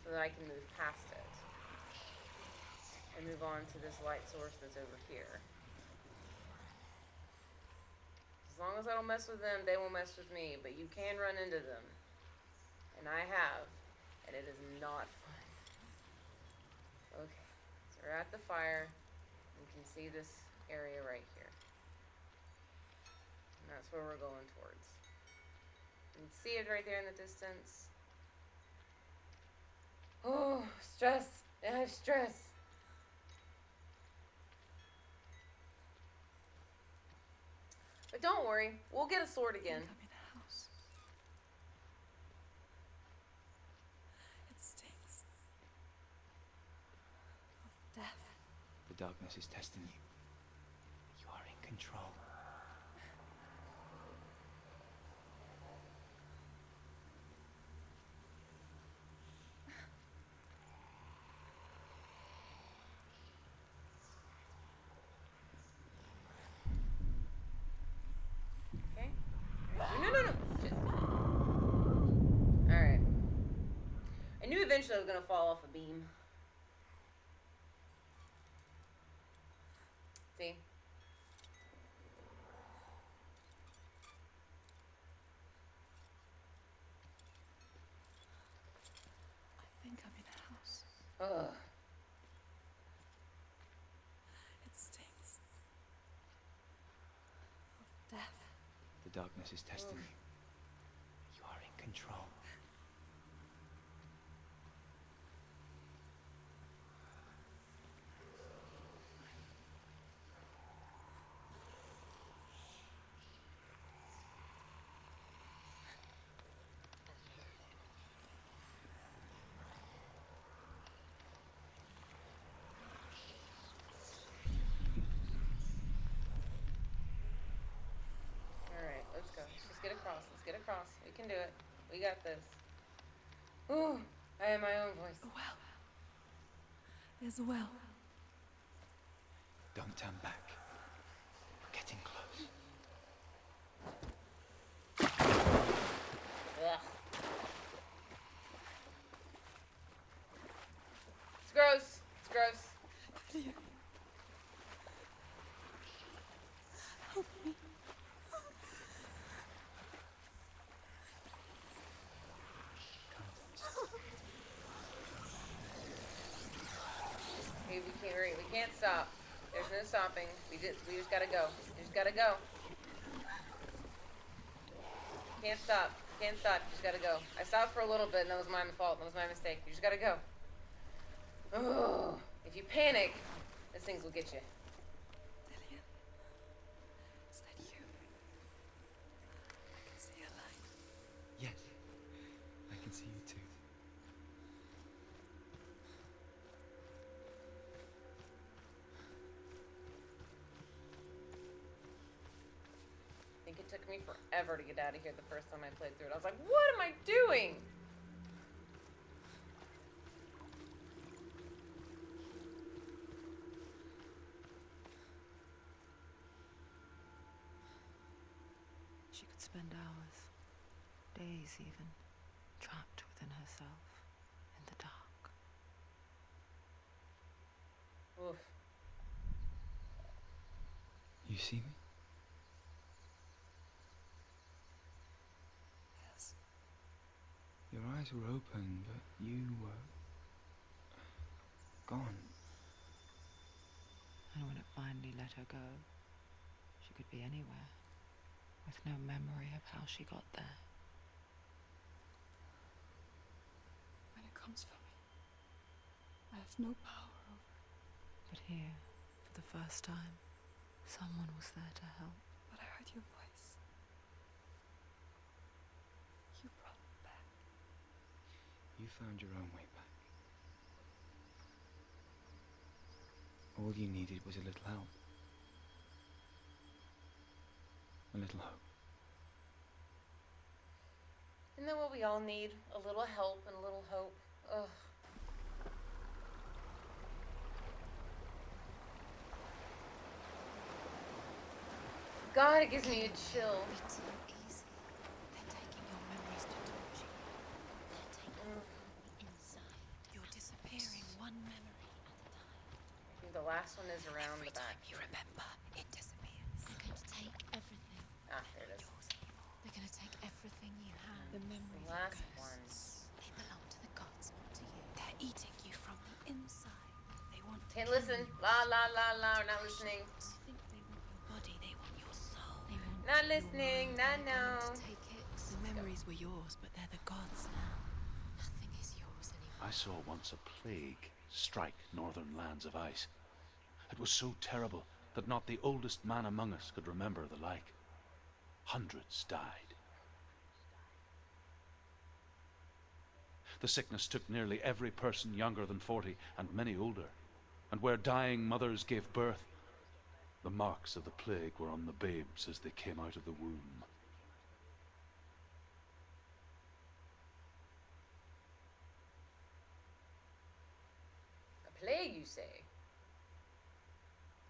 so that I can move past it and move on to this light source that's over here. As long as I don't mess with them, they won't mess with me, but you can run into them. And I have, and it is not fun. Okay, so we're at the fire. You can see this area right here. And that's where we're going towards. You can see it right there in the distance. Oh, stress. I have stress. But don't worry, we'll get a sword again. I think I'm in a house. It stinks of death. The darkness is testing you. You are in control. Okay? No. Just... Alright. I knew eventually I was gonna fall off a beam. See? I think I'm in a house. Ugh. It stinks of death. The darkness is testing you. You are in control. Alright, let's go. Let's just get across. Let's get across. We can do it. We got this. Ooh. I have my own voice. A well. There's a well. Don't turn back. We're getting close. Ugh. It's gross. It's gross. Delia. Help me. Hey, we can't stop. There's no stopping. We just gotta go. We just gotta go. Can't stop. Can't stop. You just gotta go. I stopped for a little bit, and that was my fault. That was my mistake. You just gotta go. Oh, if you panic, those things will get you. Lillian. Is that you? I can see a light. Yes, I can see you too. I think it took me forever to get out of here the first time I played through it. I was like, what am I doing? She could spend hours, days even, trapped within herself, in the dark. Oof. You see me? Yes. Your eyes were open, but you were gone. And when it finally let her go, she could be anywhere, with no memory of how she got there. When it comes for me, I have no power over it. But here, for the first time, someone was there to help. But I heard your voice. You brought me back. You found your own way back. All you needed was a little help. A little hope. Isn't that what we all need? A little help and a little hope. Ugh. God, it gives me a chill. Be too easy. They're taking your memories to torture you. They're taking the inside. You're disappearing one memory at a time. I think the last one is around Every the back. time you remember, it disappears. They're going to take everything. Ah, there it is. Yours evil. They're going to take everything you have. The The memories last of one. ghosts. They belong to the gods, not to you. They're eating you from the inside. They want to Can't kill listen. you. La la la la. We're not listening. I think they want your body. They want your soul. They want Not your listening. mind. Not They're going no. to take it. The memories were yours, but they're the gods now. Nothing is yours anymore. I saw once a plague strike northern lands of ice. It was so terrible that not the oldest man among us could remember the like. Hundreds died. The sickness took nearly every person younger than 40 and many older. And where dying mothers gave birth, the marks of the plague were on the babes as they came out of the womb. A plague, you say?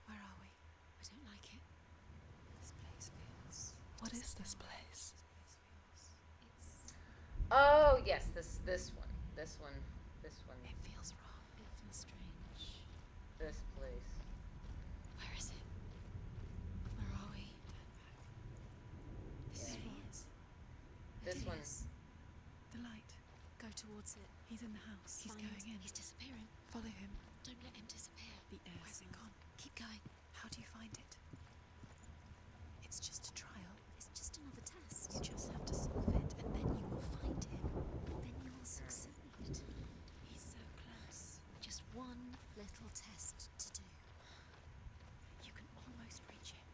Where are we? I don't like it. This place feels. What is this place? It's. Oh yes, this one. This one. It feels wrong. It feels strange. This place. Where is it? Where are we? This is Yeah. what? This It one. is. The light. Go towards it. He's in the house. He's going in. He's disappearing. Follow him. Don't let him disappear. The air Where's it sings. gone? Keep going. How do you find it? It's just a trial. It's just another test. You just have to solve it, and then you will find him. Then you will succeed. He's so close. Just one little test to do. You can almost reach him.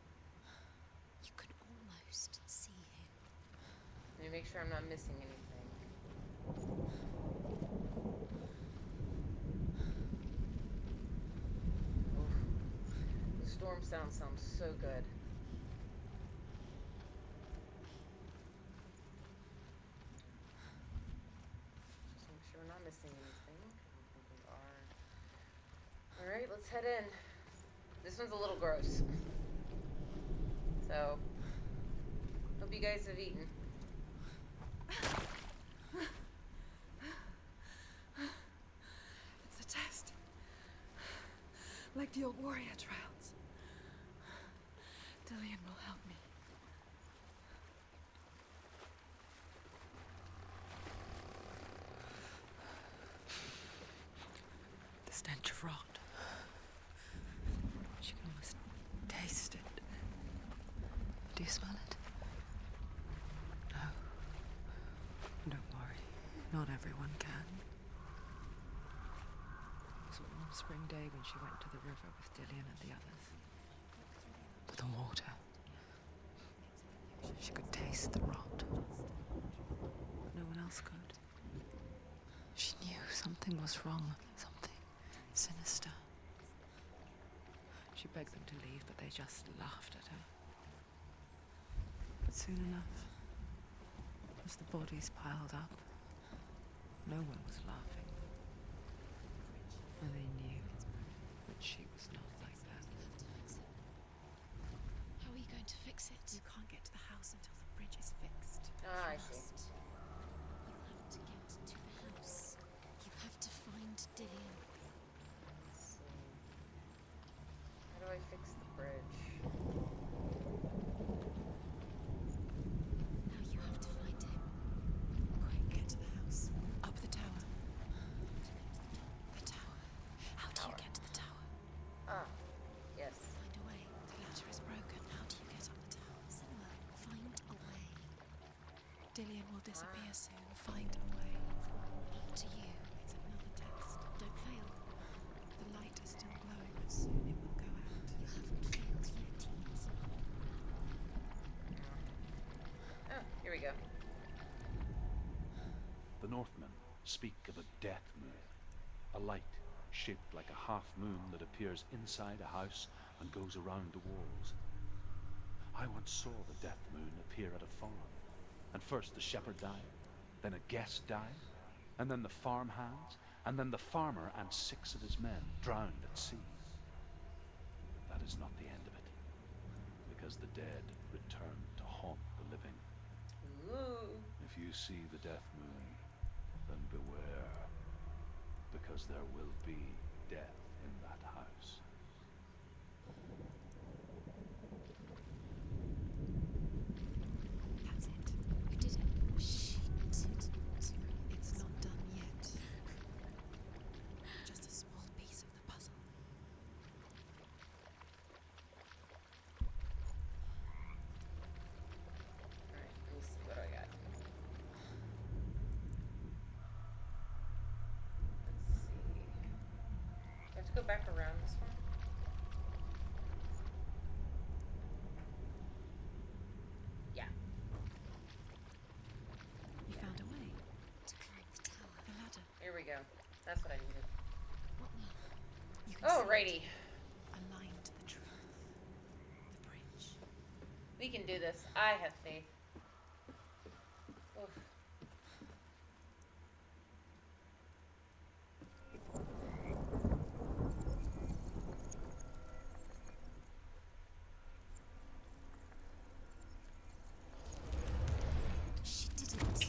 You can almost see him. Let me make sure I'm not missing anything. Oof. The storm sound sounds so good. Just make sure we're not missing missing anything. I don't think we are. Alright, let's head in. This one's a little gross. So, hope you guys have eaten. It's a test. Like the old warrior trials. Dillian will help me. The stench of rot. She can almost taste it. Do you smell it? No. Don't worry. Not everyone can. It was a warm spring day when she went to the river with Dillian and the others. For the water. She could taste the rot. But no one else could. She knew something was wrong. Something sinister. She begged them to leave, but they just laughed at her. But soon enough, as the bodies piled up, no one was laughing. And they knew that she was not like that. How are you going to fix it? You can't get to the house until the bridge is fixed. Ah, I see. You have to get to the house. You have to find Dillian. Let's see. How do I fix the bridge? Now you have to find him. Quick, get to the house. Up the tower. The tower. How do you get to the tower? Ah, yes. Find a way. The ladder is broken. How do you get up the tower? Simba, find a way. Dillian will disappear soon. Find a way. Up to you. It's another test. Don't fail. The light is still glowing, but soon it will go out. You haven't failed yet, Simba. Oh, here we go. The Northmen speak of a death moon, a light shaped like a half moon that appears inside a house and goes around the walls. I once saw the death moon appear at a farm, and first the shepherd died, then a guest died, and then the farmhands, and then the farmer and 6 of his men drowned at sea. But that is not the end of it, because the dead return to haunt the living. Ooh. If you see the death moon, then beware, because there will be death in that house. That's it. You did it. She did it. It's not done yet. Just a small piece of the puzzle. Alright, let me see what I got. Let's see. I have to go back around this one. Yeah. You found a way to climb the tower. The ladder. Here we go. That's what I needed. What now? You can Alrighty. see it. Aligned to the truth. The bridge. We can do this. I have faith. Oof. She did it.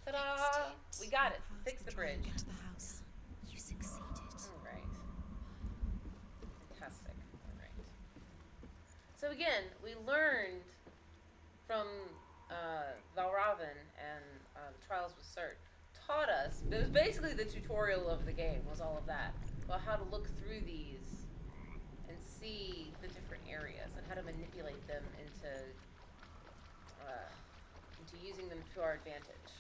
Ta-da! We got it. Past Fix the try and bridge. Get to the house. You succeeded. Alright. Fantastic. Alright. So again, we learned from Valravn and the Trials with Cert taught us, it was basically the tutorial of the game, was all of that, about how to look through these and see the different areas and how to manipulate them into using them to our advantage.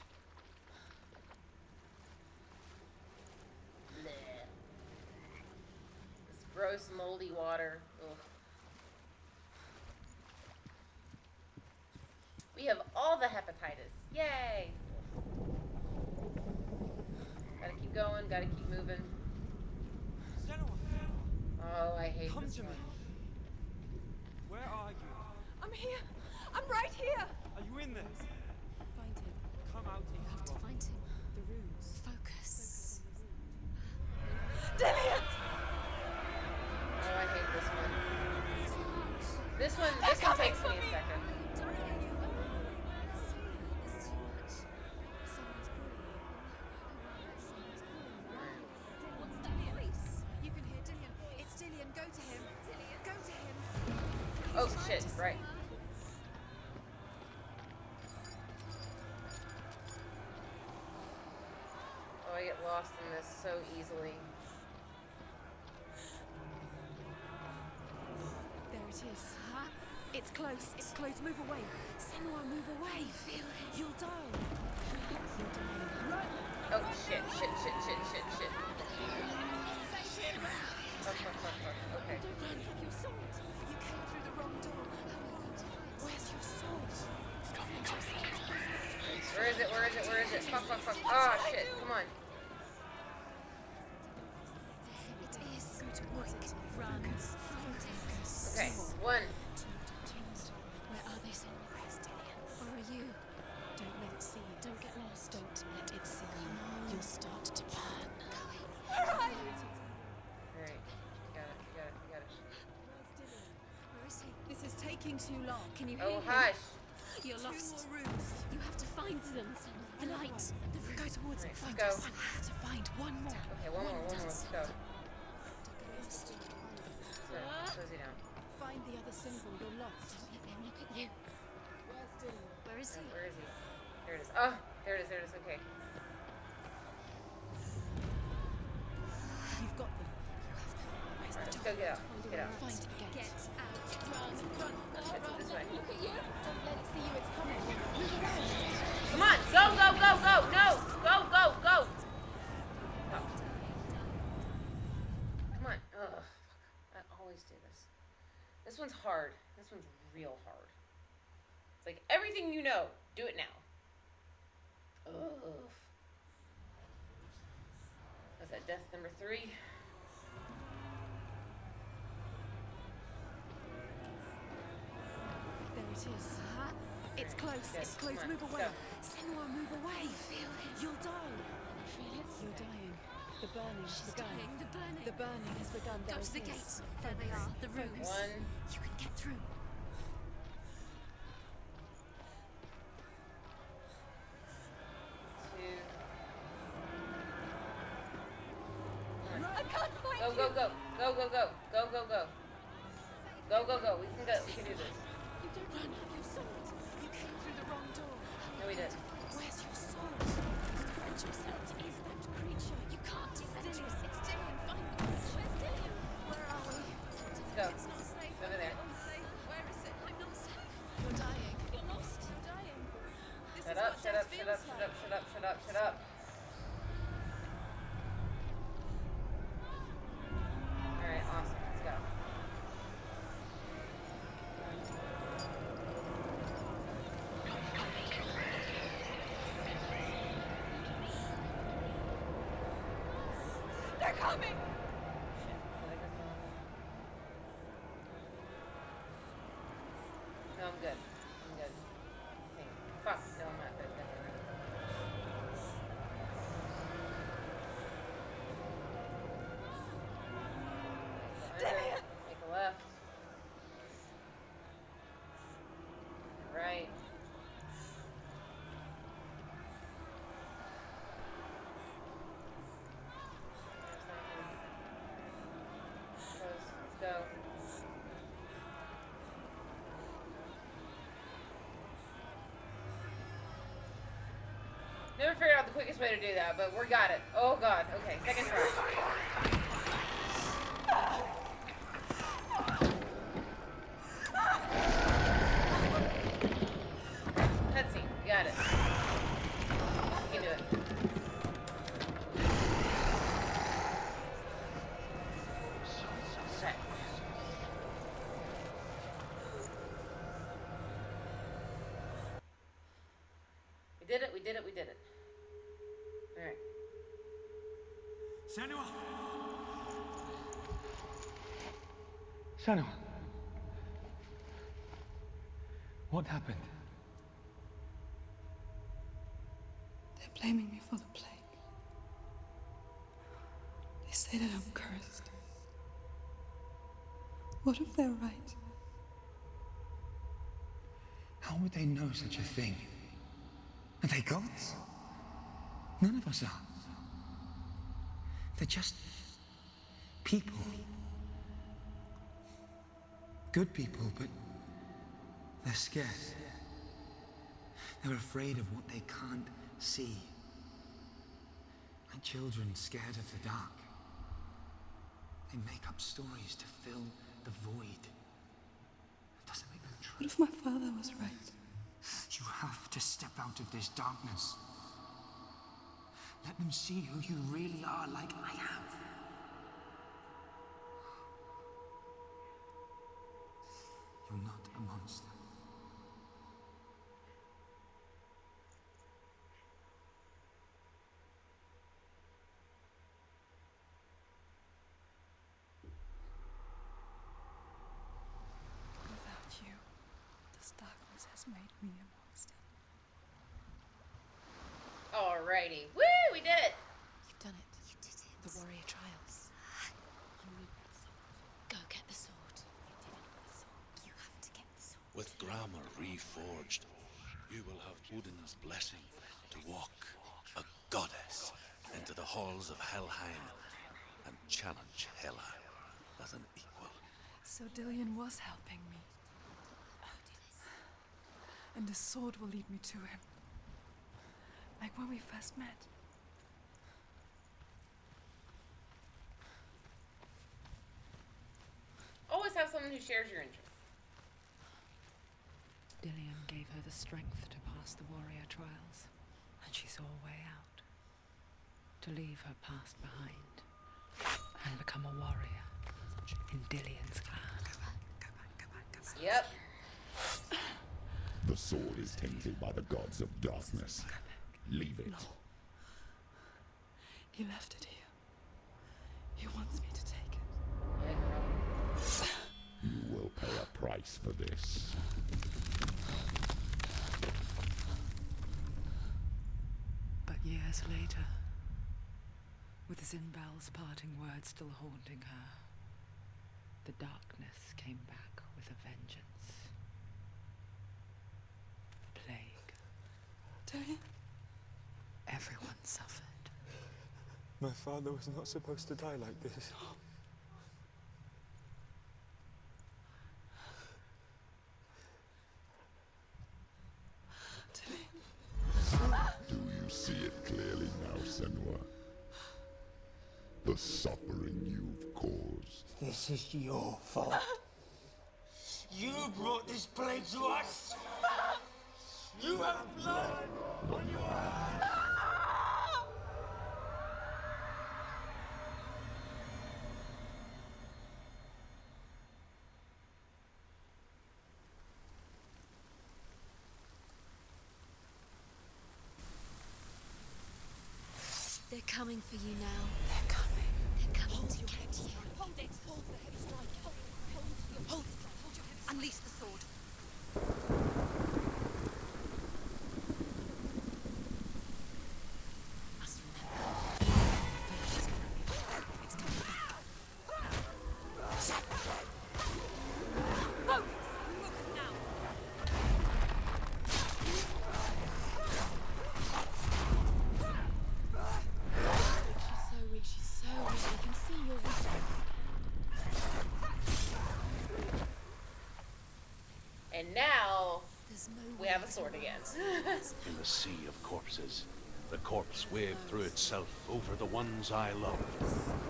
Bleh. This gross, moldy water. Ugh. We have all the hepatitis. Yay! Gotta keep going, gotta keep moving. Oh, I hate Come this to one. me. Where are you? I'm here. I'm right here. Are you in there? Find him. Come out You have into to the find him. The room. shit, right. Oh, I get lost in this so easily. There it is. Huh? It's close. It's close. Move away. Senua, move away. You'll die. You're dying. Run! Oh, shit. Fuck. Okay. Don't run. Your sword. You came through the wrong door. Where's your sword? Where is it? Fuck. Oh, shit. Come on. It is. Go towards it. Run. Focus. Okay, 1. Where are they, Senua? Where's Dillian? Where are you? Don't let it see you. Don't get lost. Don't let it see you. You'll start to burn. Alright. Got it. Where is he? This is taking too long. Can you hear Oh, him? hush. You're 2 lost. more rooms. You have to find them. The light. The room. Go towards it. Let's Find go. us. I have to find one more. Okay, one more. Let's go. Lost. Cozy down. Find the other symbol. You're lost. Don't let them look at you. Where's Dylan? Where is he? Where is he? There it is. Oh, there it is. Okay. You've got them. Where's Alright, the let's door? go get out. Let's get out. Find the gate. Get out. Run. Shit, this way. Look at you. Don't let it see you. It's coming. Move around. Come on. Go. No. Go. Oh. Come on. Ugh. I always do this. This one's hard. This one's real hard. It's like everything you know, do it now. Ugh. Was that death number 3? There it is. Huh? It's close. Yes, It's close. come on, Move let's away. go. Senua, move away. You'll die. Feel it? You're dying. The burning has She's begun. dying. The burning. The burning has begun. Go There to the it gate. is. There they are. The rooms. 1. You can get through. I can't find Go. you. Go. We can go. We can do this. You don't run. Your sword. You came through the wrong door. No, we did. Where's your sword? Defend yourself. It is that creature. You can't defend yourself. It's Dillian. Find me. Where's Dillian? Where are we? Let's go. It's not safe. Over there. Not safe. Where is it? I'm not safe. You're dying. You're lost. You're dying. This Shut is up. what death feels like. Alright, awesome. Let's go. They're coming. No, I'm good. I think. Fuck. No, I'm not good. Make a left. Right. Let's go. Never figured out the quickest way to do that, but we got it. Oh god. Okay, second try. Cutscene. We got it. We can do it. Okay. We did it. Alright. Senua! Senua! What happened? They're blaming me for the plague. They say that I'm cursed. What if they're right? How would they know such a thing? Are they gods? None of us are. They're just people. Good people, but They're scared. They're afraid of what they can't see. Like children scared of the dark. They make up stories to fill the void. It doesn't make them true. What if my father was right? You have to step out of this darkness. Let them see who you really are, like I have. You're not a monster. Without you, this darkness has made me a monster. Alrighty. Woo! We did it! You've done it. You did it. The warrior trials. Go get the sword. You have to get the sword. With grammar reforged, you will have Odin's blessing to walk, a goddess, into the halls of Helheim and challenge Hela as an equal. So Dillion was helping me. And the sword will lead me to him. Like when we first met. Always have someone who shares your interests. Dillion gave her the strength to pass the warrior trials, and she saw a way out. To leave her past behind and become a warrior in Dillion's clan. Yep. The sword is tainted by the gods of darkness. Leave it. He left it here. He wants me to take it. Yeah, girl. You will pay a price for this. But years later, with Zinbel's parting words still haunting her, the darkness came back with a vengeance. The plague. Dillion? Everyone suffered. My father was not supposed to die like this. Do you see it clearly now, Senua? The suffering you've caused. This is your fault. You brought this plague to us. You have blood on your hands. They're coming for you now. They're coming. They're coming to get you. Hold it. Hold the heavy strike. Hold your heavy. Unleash the sword. Must remember. It's coming back. No! Look now! She's so weak. I can see you're weak. And now There's no we way have a sword again. In the sea of corpses, the corpse waved through itself over the ones I loved.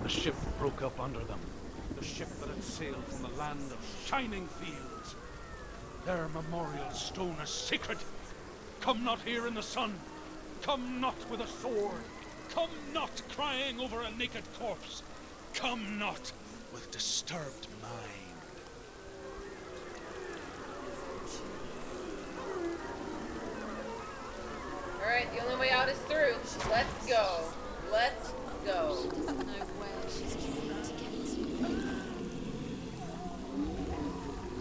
The ship broke up under them. The ship that had sailed from the land of shining fields. Their memorial stone is sacred. Come not here in the sun. Come not with a sword. Come not crying over a naked corpse. Come not with disturbed mind. Alright, the only way out is through. Let's go. Let's go. She doesn't know where she's trying to get to.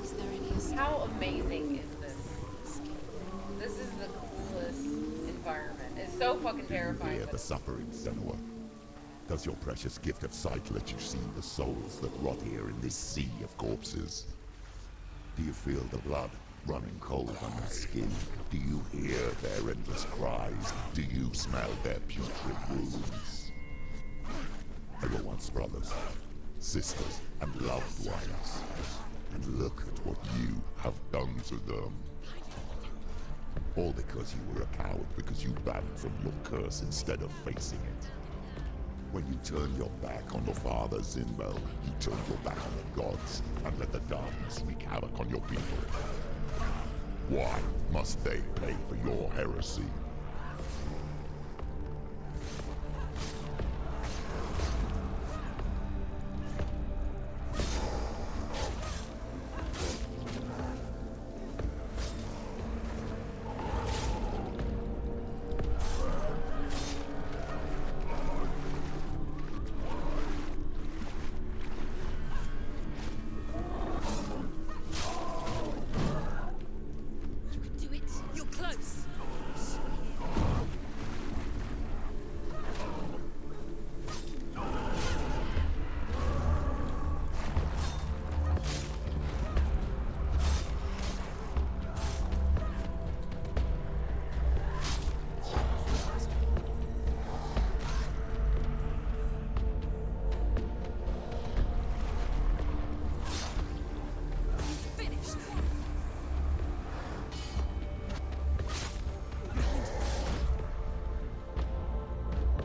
Is there any escape? How amazing is this? This is the coolest environment. It's so fucking terrifying. Fear but the suffering, Senua. Does your precious gift of sight let you see the souls that rot here in this sea of corpses? Do you feel the blood running cold on your skin? Do you hear their endless cries? Do you smell their putrid wounds? They were once brothers, sisters, and loved ones. And look at what you have done to them. All because you were a coward because you ran from your curse instead of facing it. When you turned your back on the Father Zinbel, you turned your back on the gods and let the darkness wreak havoc on your people. Why must they pay for your heresy? Do it. You're close. Finished.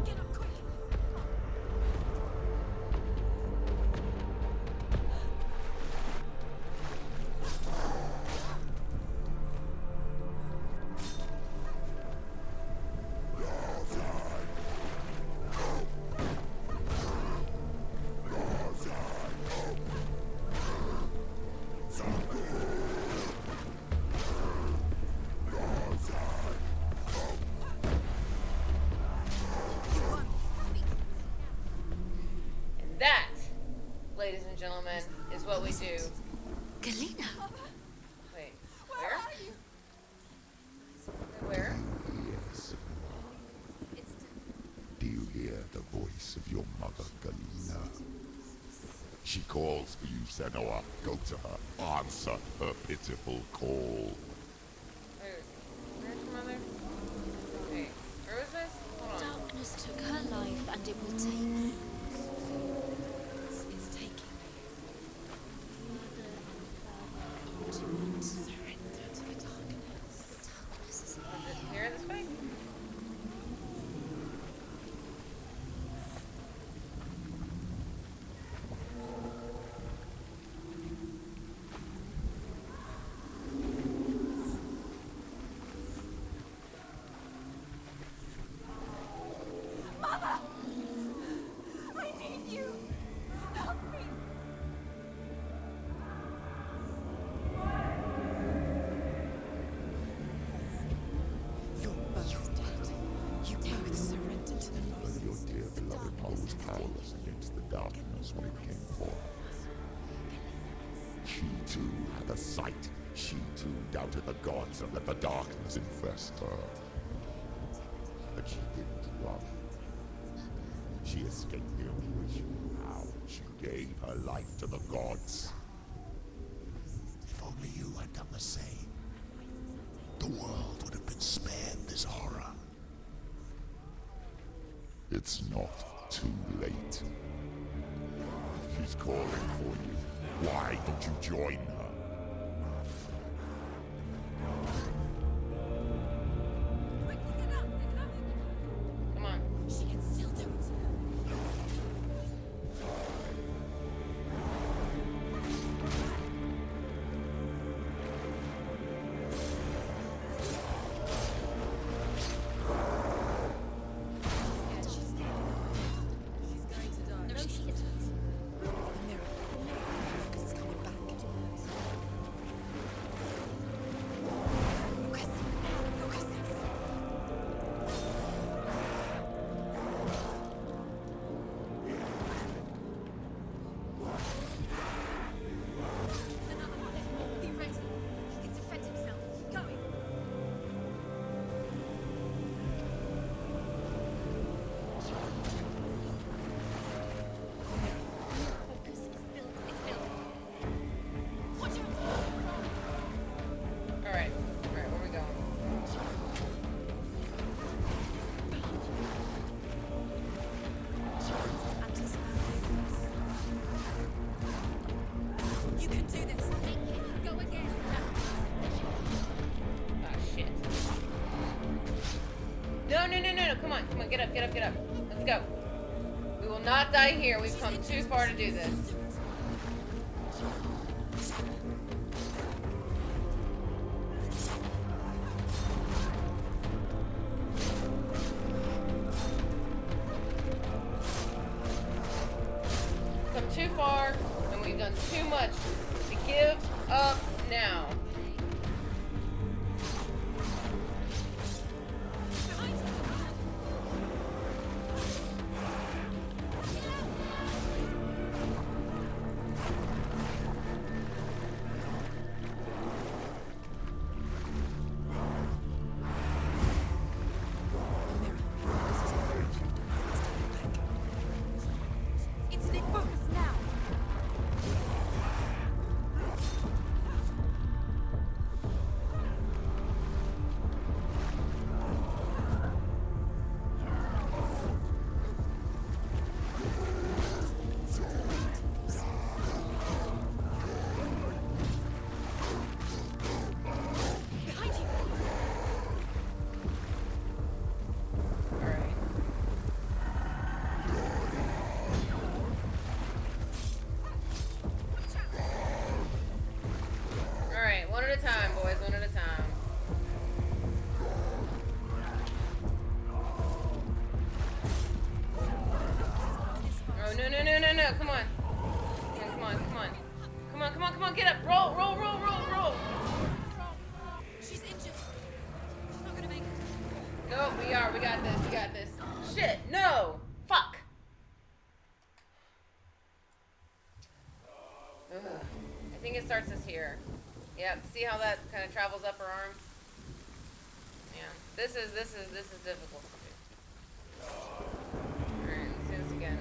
Get up quickly. And that, ladies and gentlemen, is what we do. Galena. Wait, where? Where? Yes. Do you hear the voice of your mother, Galena? She calls for you, Senua. Go to her. Answer her pitiful call. Where's your mother? Wait, where was this? Hold on. Darkness took her life, and it will take you. It's taking me. Surrender to the darkness. Darkness is Is it here this way? I need you. Help me. You're both dead. You both surrendered to the And voices. your dear beloved mother was powerless against the darkness when it came forth. She too had a sight. She too doubted the gods and let the darkness infest her. But she didn't run. She escaped the anguish. How? She gave her life to the gods. If only you had done the same, the world would have been spared this horror. It's not too late. She's calling for you. Why don't you join her? Quickly get up. They're coming. Come on. She can still do it. She's going to die. No, she isn't. The mirror. Because it's coming back. No, no, no, no, no. Come on, come on. Get up, get up, get up. Let's go. We will not die here. We've come too far to do this. Come too far, and we've done too much to give up now. It's in focus now. Behind you. Alright. Alright, one at a time, boys, one at a time. Oh, no, no, no, no, no, come on. Come on, come on. Come on, come on, come on, get up. Roll, roll, roll, roll, roll. She's injured. She's not gonna make it. No, we are, we got this, we got this. Shit, no! Fuck! Ugh. I think it starts us here. Yeah, see how that kind of travels up her arm? Yeah, this is difficult to do. Alright, let's do this again.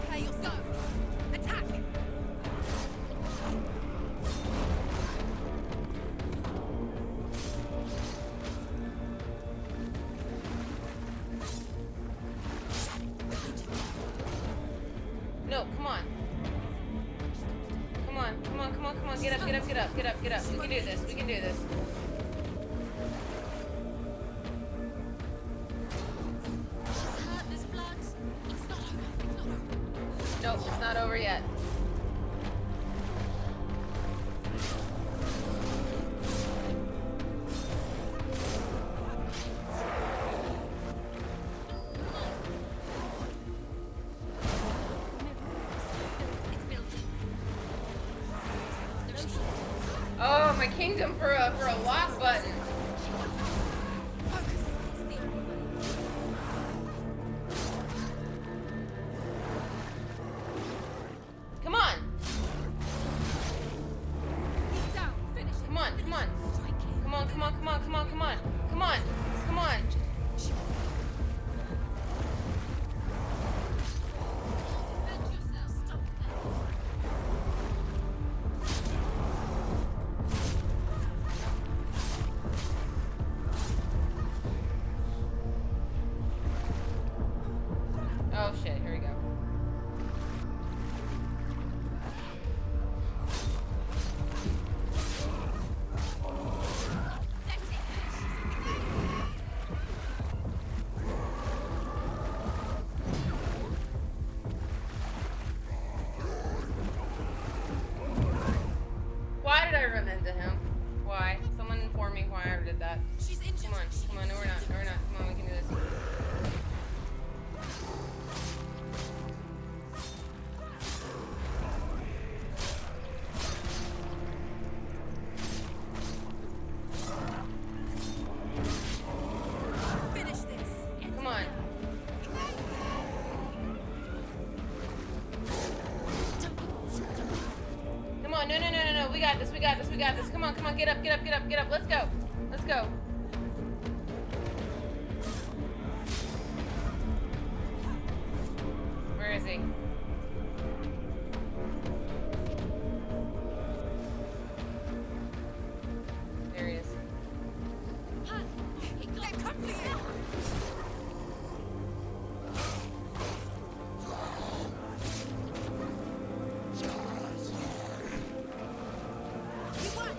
Okay, you'll go. Attack. No, come on. Come on, come on, come on, come on. Get up, get up, get up, get up, get up. We can do this, we can do this. She's hurt. There's blood. It's not over. It's not over. Nope, it's not over yet. It's building. The ocean. Oh, my kingdom for a lock button. Focus. It's the only way. Come on, Keep down. Finish it. come on, come on. Strike it. Come on, come on, come on, come on, come on. Come on, come on. Defend yourself. Stop there. Oh shit, here we go. That's it. that. She's injured. Come on, come on, no we're not, no we're not. Come on, we can do this. Finish this. Come on. Come on, no. We got this, we got this, we got this. Come on, get up. Let's go. Let's go. Where is he? There he is. They've come for you. You won it.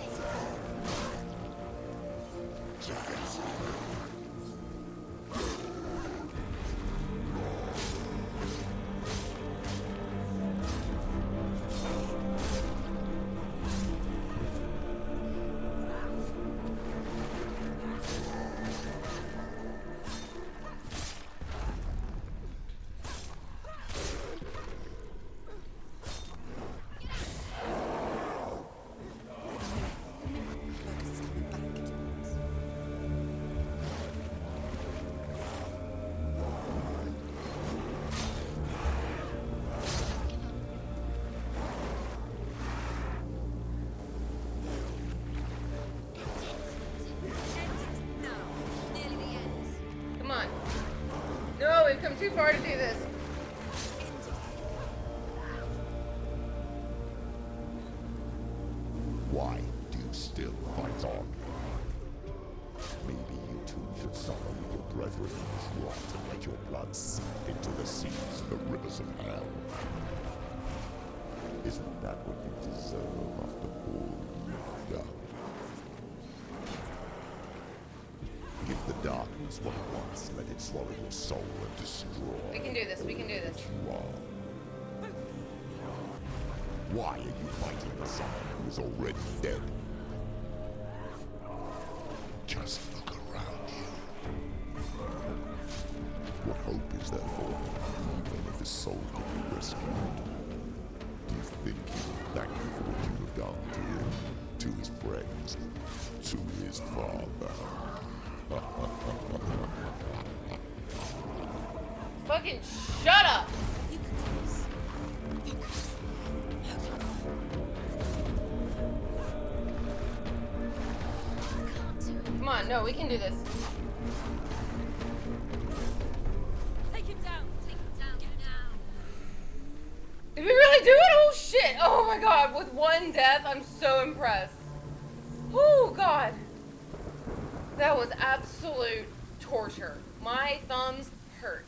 Come on. No, we've come too far to do this. Why do you still fight on? Maybe you too should suffer with your brethren in this rot and let your blood seep into the seas and the rivers of hell. Isn't that what you deserve after all you've done? Give the darkness what it wants, let it swallow your soul and destroy. We can do this, we can do this. You are. Why are you fighting the someone who is already dead? Just look around you. What hope is there for him, even if his soul can be rescued? Do you think he will thank you for what you have done to him, to his friends, to his father? Fucking shut up! You can do this. Come on, no, we can do this. Take him down. Take him down now. Did we really do it? Oh shit! Oh my god, with one death, I'm so impressed. Oh god. That was absolute torture. My thumbs hurt.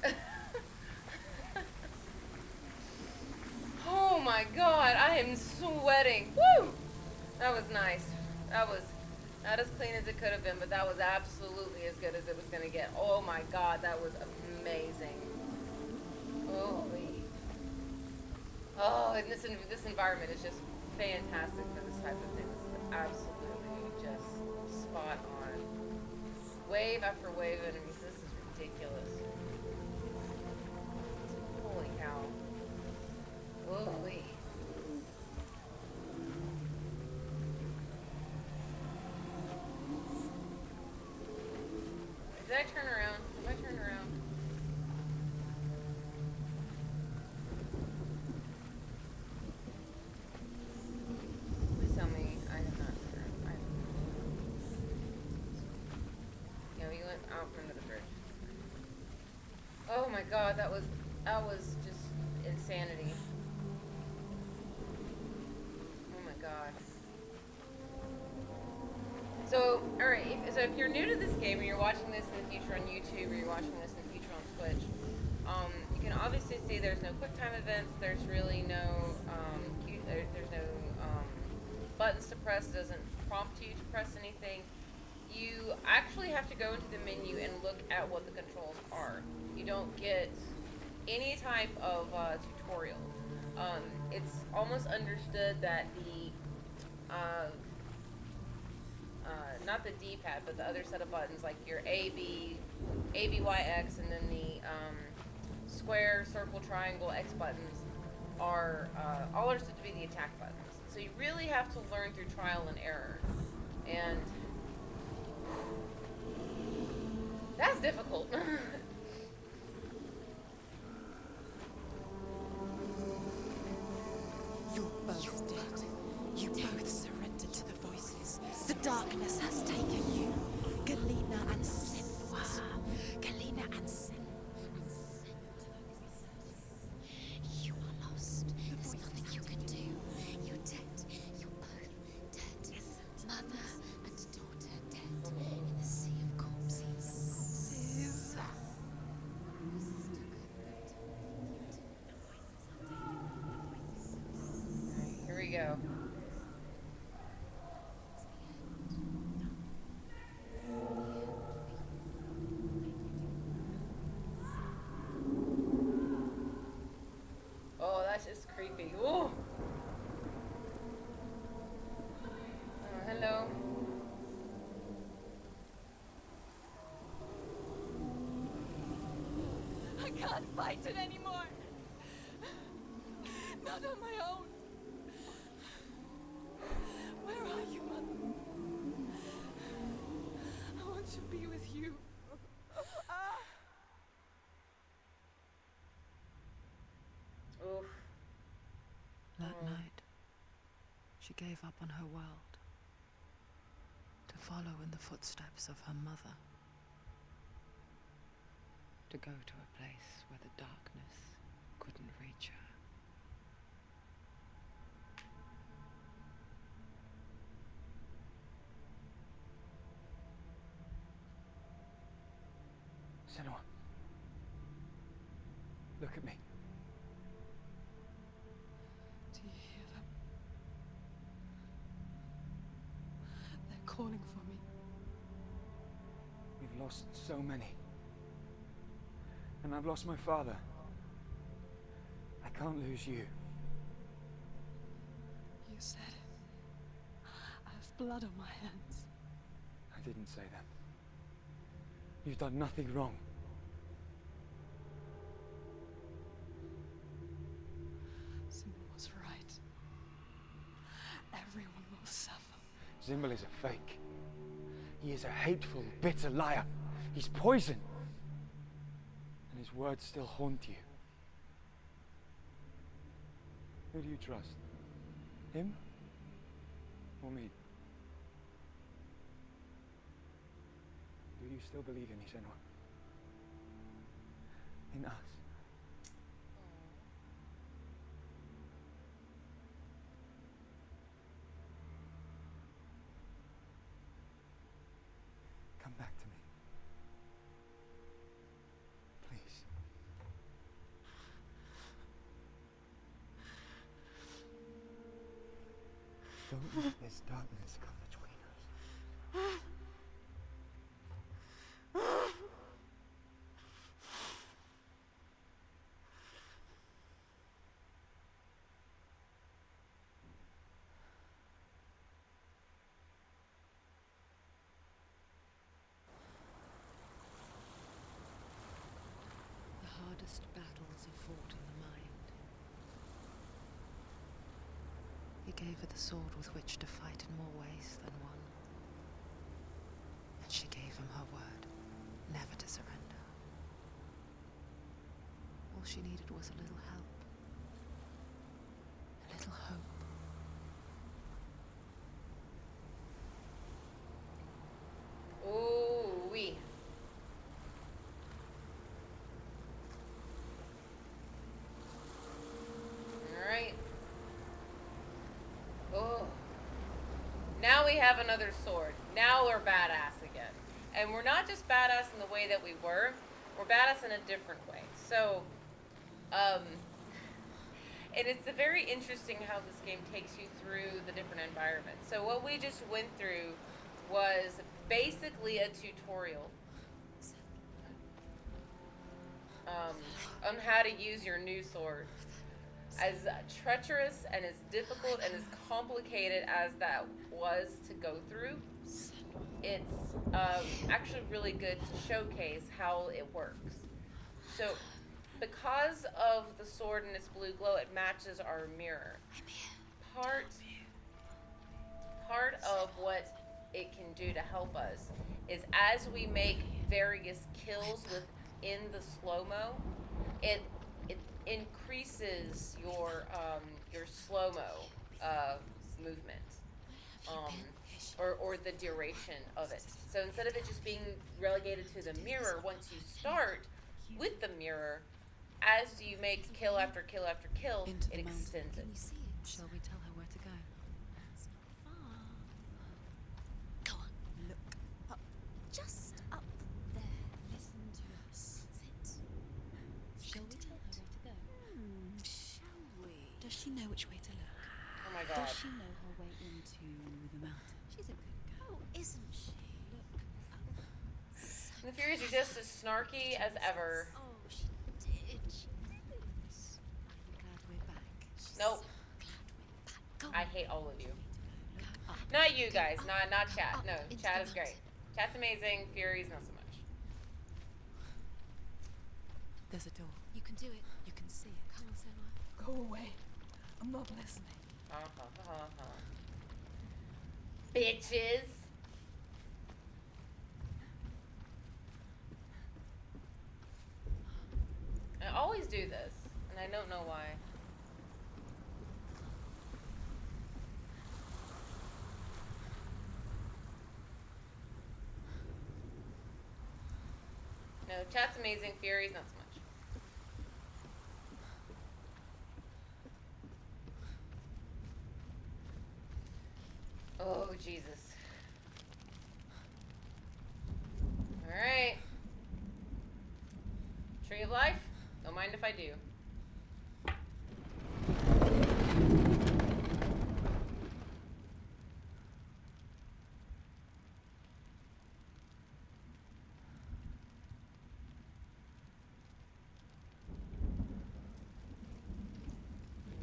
Oh my god, I am sweating. Woo! That was nice. That was not as clean as it could have been, but that was absolutely as good as it was gonna get. Oh my god, that was amazing. Holy. Oh, and this environment is just fantastic for this type of thing. This is absolutely just spot on. Wave after wave of enemies. This is ridiculous. Holy cow. Holy. Did I turn around? Did I turn around? Please tell me I have not turned around. Yeah, we went out from under the bridge. Oh my god, that was just insanity. Oh my god. So, alright, so if you're new to this game, or you're watching this in the future on YouTube, or you're watching this in the future on Twitch, you can obviously see there's no quick time events, there's really no, there's no buttons to press, it doesn't prompt you to press anything. You actually have to go into the menu and look at what the controls are. You don't get any type of tutorial. It's almost understood that the not the D-pad, but the other set of buttons, like your A, B, Y, X, and then the square, circle, triangle, X buttons are all understood to be the attack buttons. So you really have to learn through trial and error. And that's difficult. You're both dead. You both surrendered to the voices. The darkness has taken you. Galena and Sinwa. Galena and Sinwa. You are lost. There's nothing you can do. You're dead. You're both dead. Mother and daughter dead in the sea of corpses. Here we go. Oh, that's just creepy. Ooh. Hello. I can't fight it anymore. Not on my own. Where are you, Mother? I want to be with you. Oof. That night, she gave up on her world to follow in the footsteps of her mother, to go to a place where the darkness couldn't reach her. Senua. Look at me. Do you hear them? They're calling for me. We've lost so many. And I've lost my father. I can't lose you. You said it. I have blood on my hands. I didn't say that. You've done nothing wrong. Simba was right. Everyone will suffer. Zimbel is a fake. He is a hateful, bitter liar. He's poison. And his words still haunt you. Who do you trust? Him? Or me? Do you still believe in me, Senua? In us? Come back to me. Please. Don't let this darkness come between us. The hardest battles are fought in the mind. He gave her the sword with which to fight in more ways than one. And she gave him her word, never to surrender. All she needed was a little help. A little hope. Ooh, wee. Alright. Oh. Now we have another sword. Now we're badass again. And we're not just badass in the way that we were, we're badass in a different way. So, and it's very interesting how this game takes you through the different environments. So what we just went through was basically a tutorial on how to use your new sword. As treacherous and as difficult and as complicated as that was to go through, it's actually really good to showcase how it works. So, because of the sword and its blue glow, it matches our mirror. Part of what it can do to help us is as we make various kills within the slow-mo, it increases your slow-mo movement, or the duration of it. So instead of it just being relegated to the mirror, once you start with the mirror, as you make kill after kill after kill, Into the it mountain. extends it. Can you see it? Shall we tell her where to go? It's not far. Go on. Look up. Just up there. Listen to us. That's it. Shall we tell her where to go? Shall we? Does she know which way to look? Oh my god. Does she know her way into the mountain? She's a good girl, isn't she? Look up. And the Furies are just as snarky as ever. Oh, she did. She did. I'm glad we're back. Nope. Go I on. hate all of you. Look up. Not you guys, not chat. Up No, into chat the is great. Chat's amazing, Furies not so much. There's a door. You can do it. You can see it. Come on, Senna. Go away. I'm not listening. Bitches. I always do this, and I don't know why. No, chat's amazing, Furies not so much. Oh, Jesus. Alright. Tree of Life? Don't mind if I do.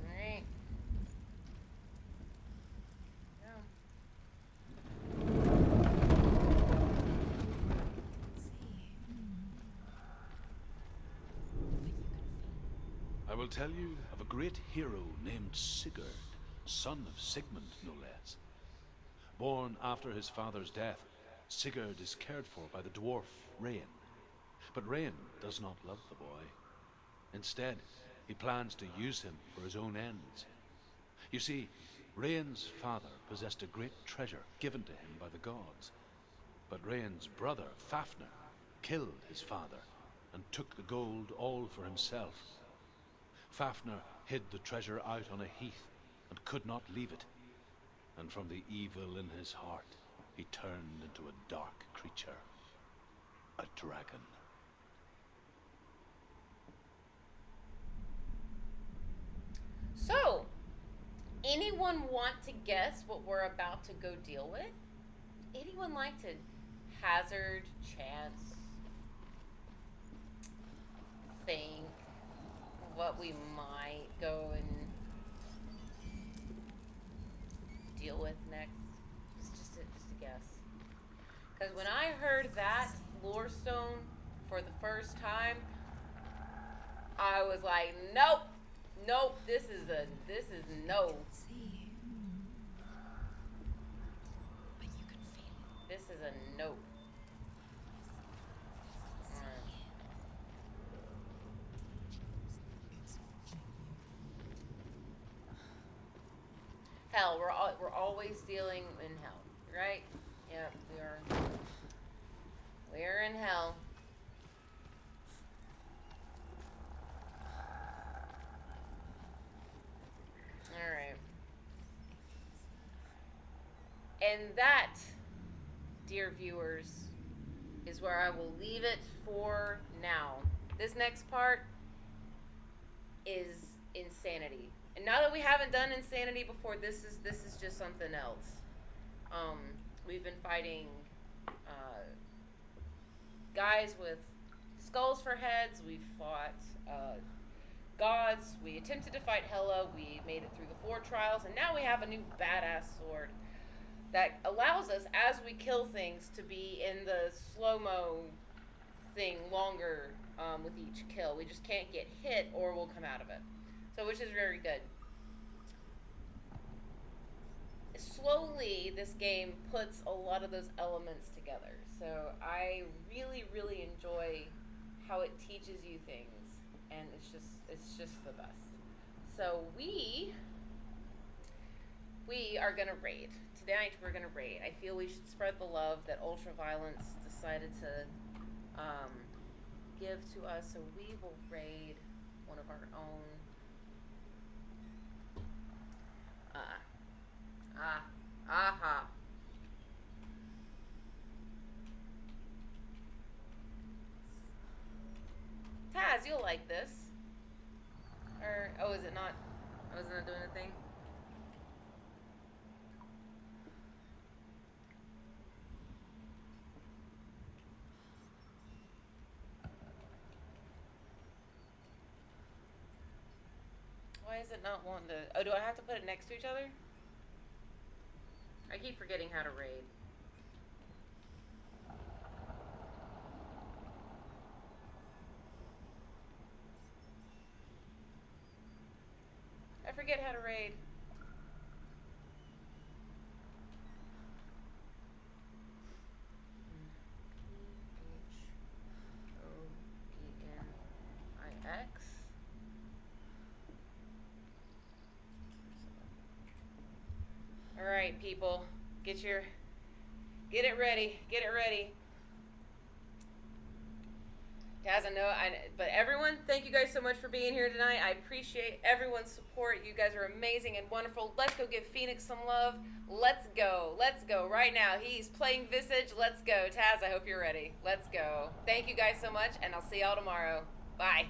Alright. I will tell you of a great hero named Sigurd, son of Sigmund, no less. Born after his father's death, Sigurd is cared for by the dwarf Rain. But Rain does not love the boy. Instead, he plans to use him for his own ends. You see, Rain's father possessed a great treasure given to him by the gods. But Rain's brother, Fafnir, killed his father and took the gold all for himself. Fafnir hid the treasure out on a heath and could not leave it. And from the evil in his heart, he turned into a dark creature, a dragon. So, anyone want to guess what we're about to go deal with? Anyone like to hazard, chance, think what we might go and deal with next? Just a guess. Because when I heard that lore stone for the first time, I was like, nope, this is no. See. But you can feel it. This is a nope. Hell, we're always dealing in hell, right? Yep, we're in hell. All right. And that, dear viewers, is where I will leave it for now. This next part is insanity. And now that we haven't done insanity before, this is just something else. We've been fighting guys with skulls for heads. We fought gods. We attempted to fight Hela. We made it through the 4 trials, and now we have a new badass sword. that allows us, as we kill things, to be in the slow-mo thing longer with each kill. We just can't get hit or we'll come out of it. So, which is very good. Slowly, this game puts a lot of those elements together. So, I really, really enjoy how it teaches you things. And it's just the best. So, we are going to raid. Tonight, we're going to raid. I feel we should spread the love that Ultraviolence decided to give to us, so we will raid one of our own. Aha. Taz, you'll like this. Or, oh, is it not? Oh, is it not doing a thing? Why is it not wanting to... Oh, do I have to put it next to each other? I keep forgetting how to raid. I forget how to raid. P-H-O-P-N-I-X. Alright, people. Get it ready. Get it ready. Taz, but everyone, thank you guys so much for being here tonight. I appreciate everyone's support. You guys are amazing and wonderful. Let's go give Phoenix some love. Let's go. Let's go right now. He's playing Visage. Let's go. Taz, I hope you're ready. Let's go. Thank you guys so much, and I'll see y'all tomorrow. Bye.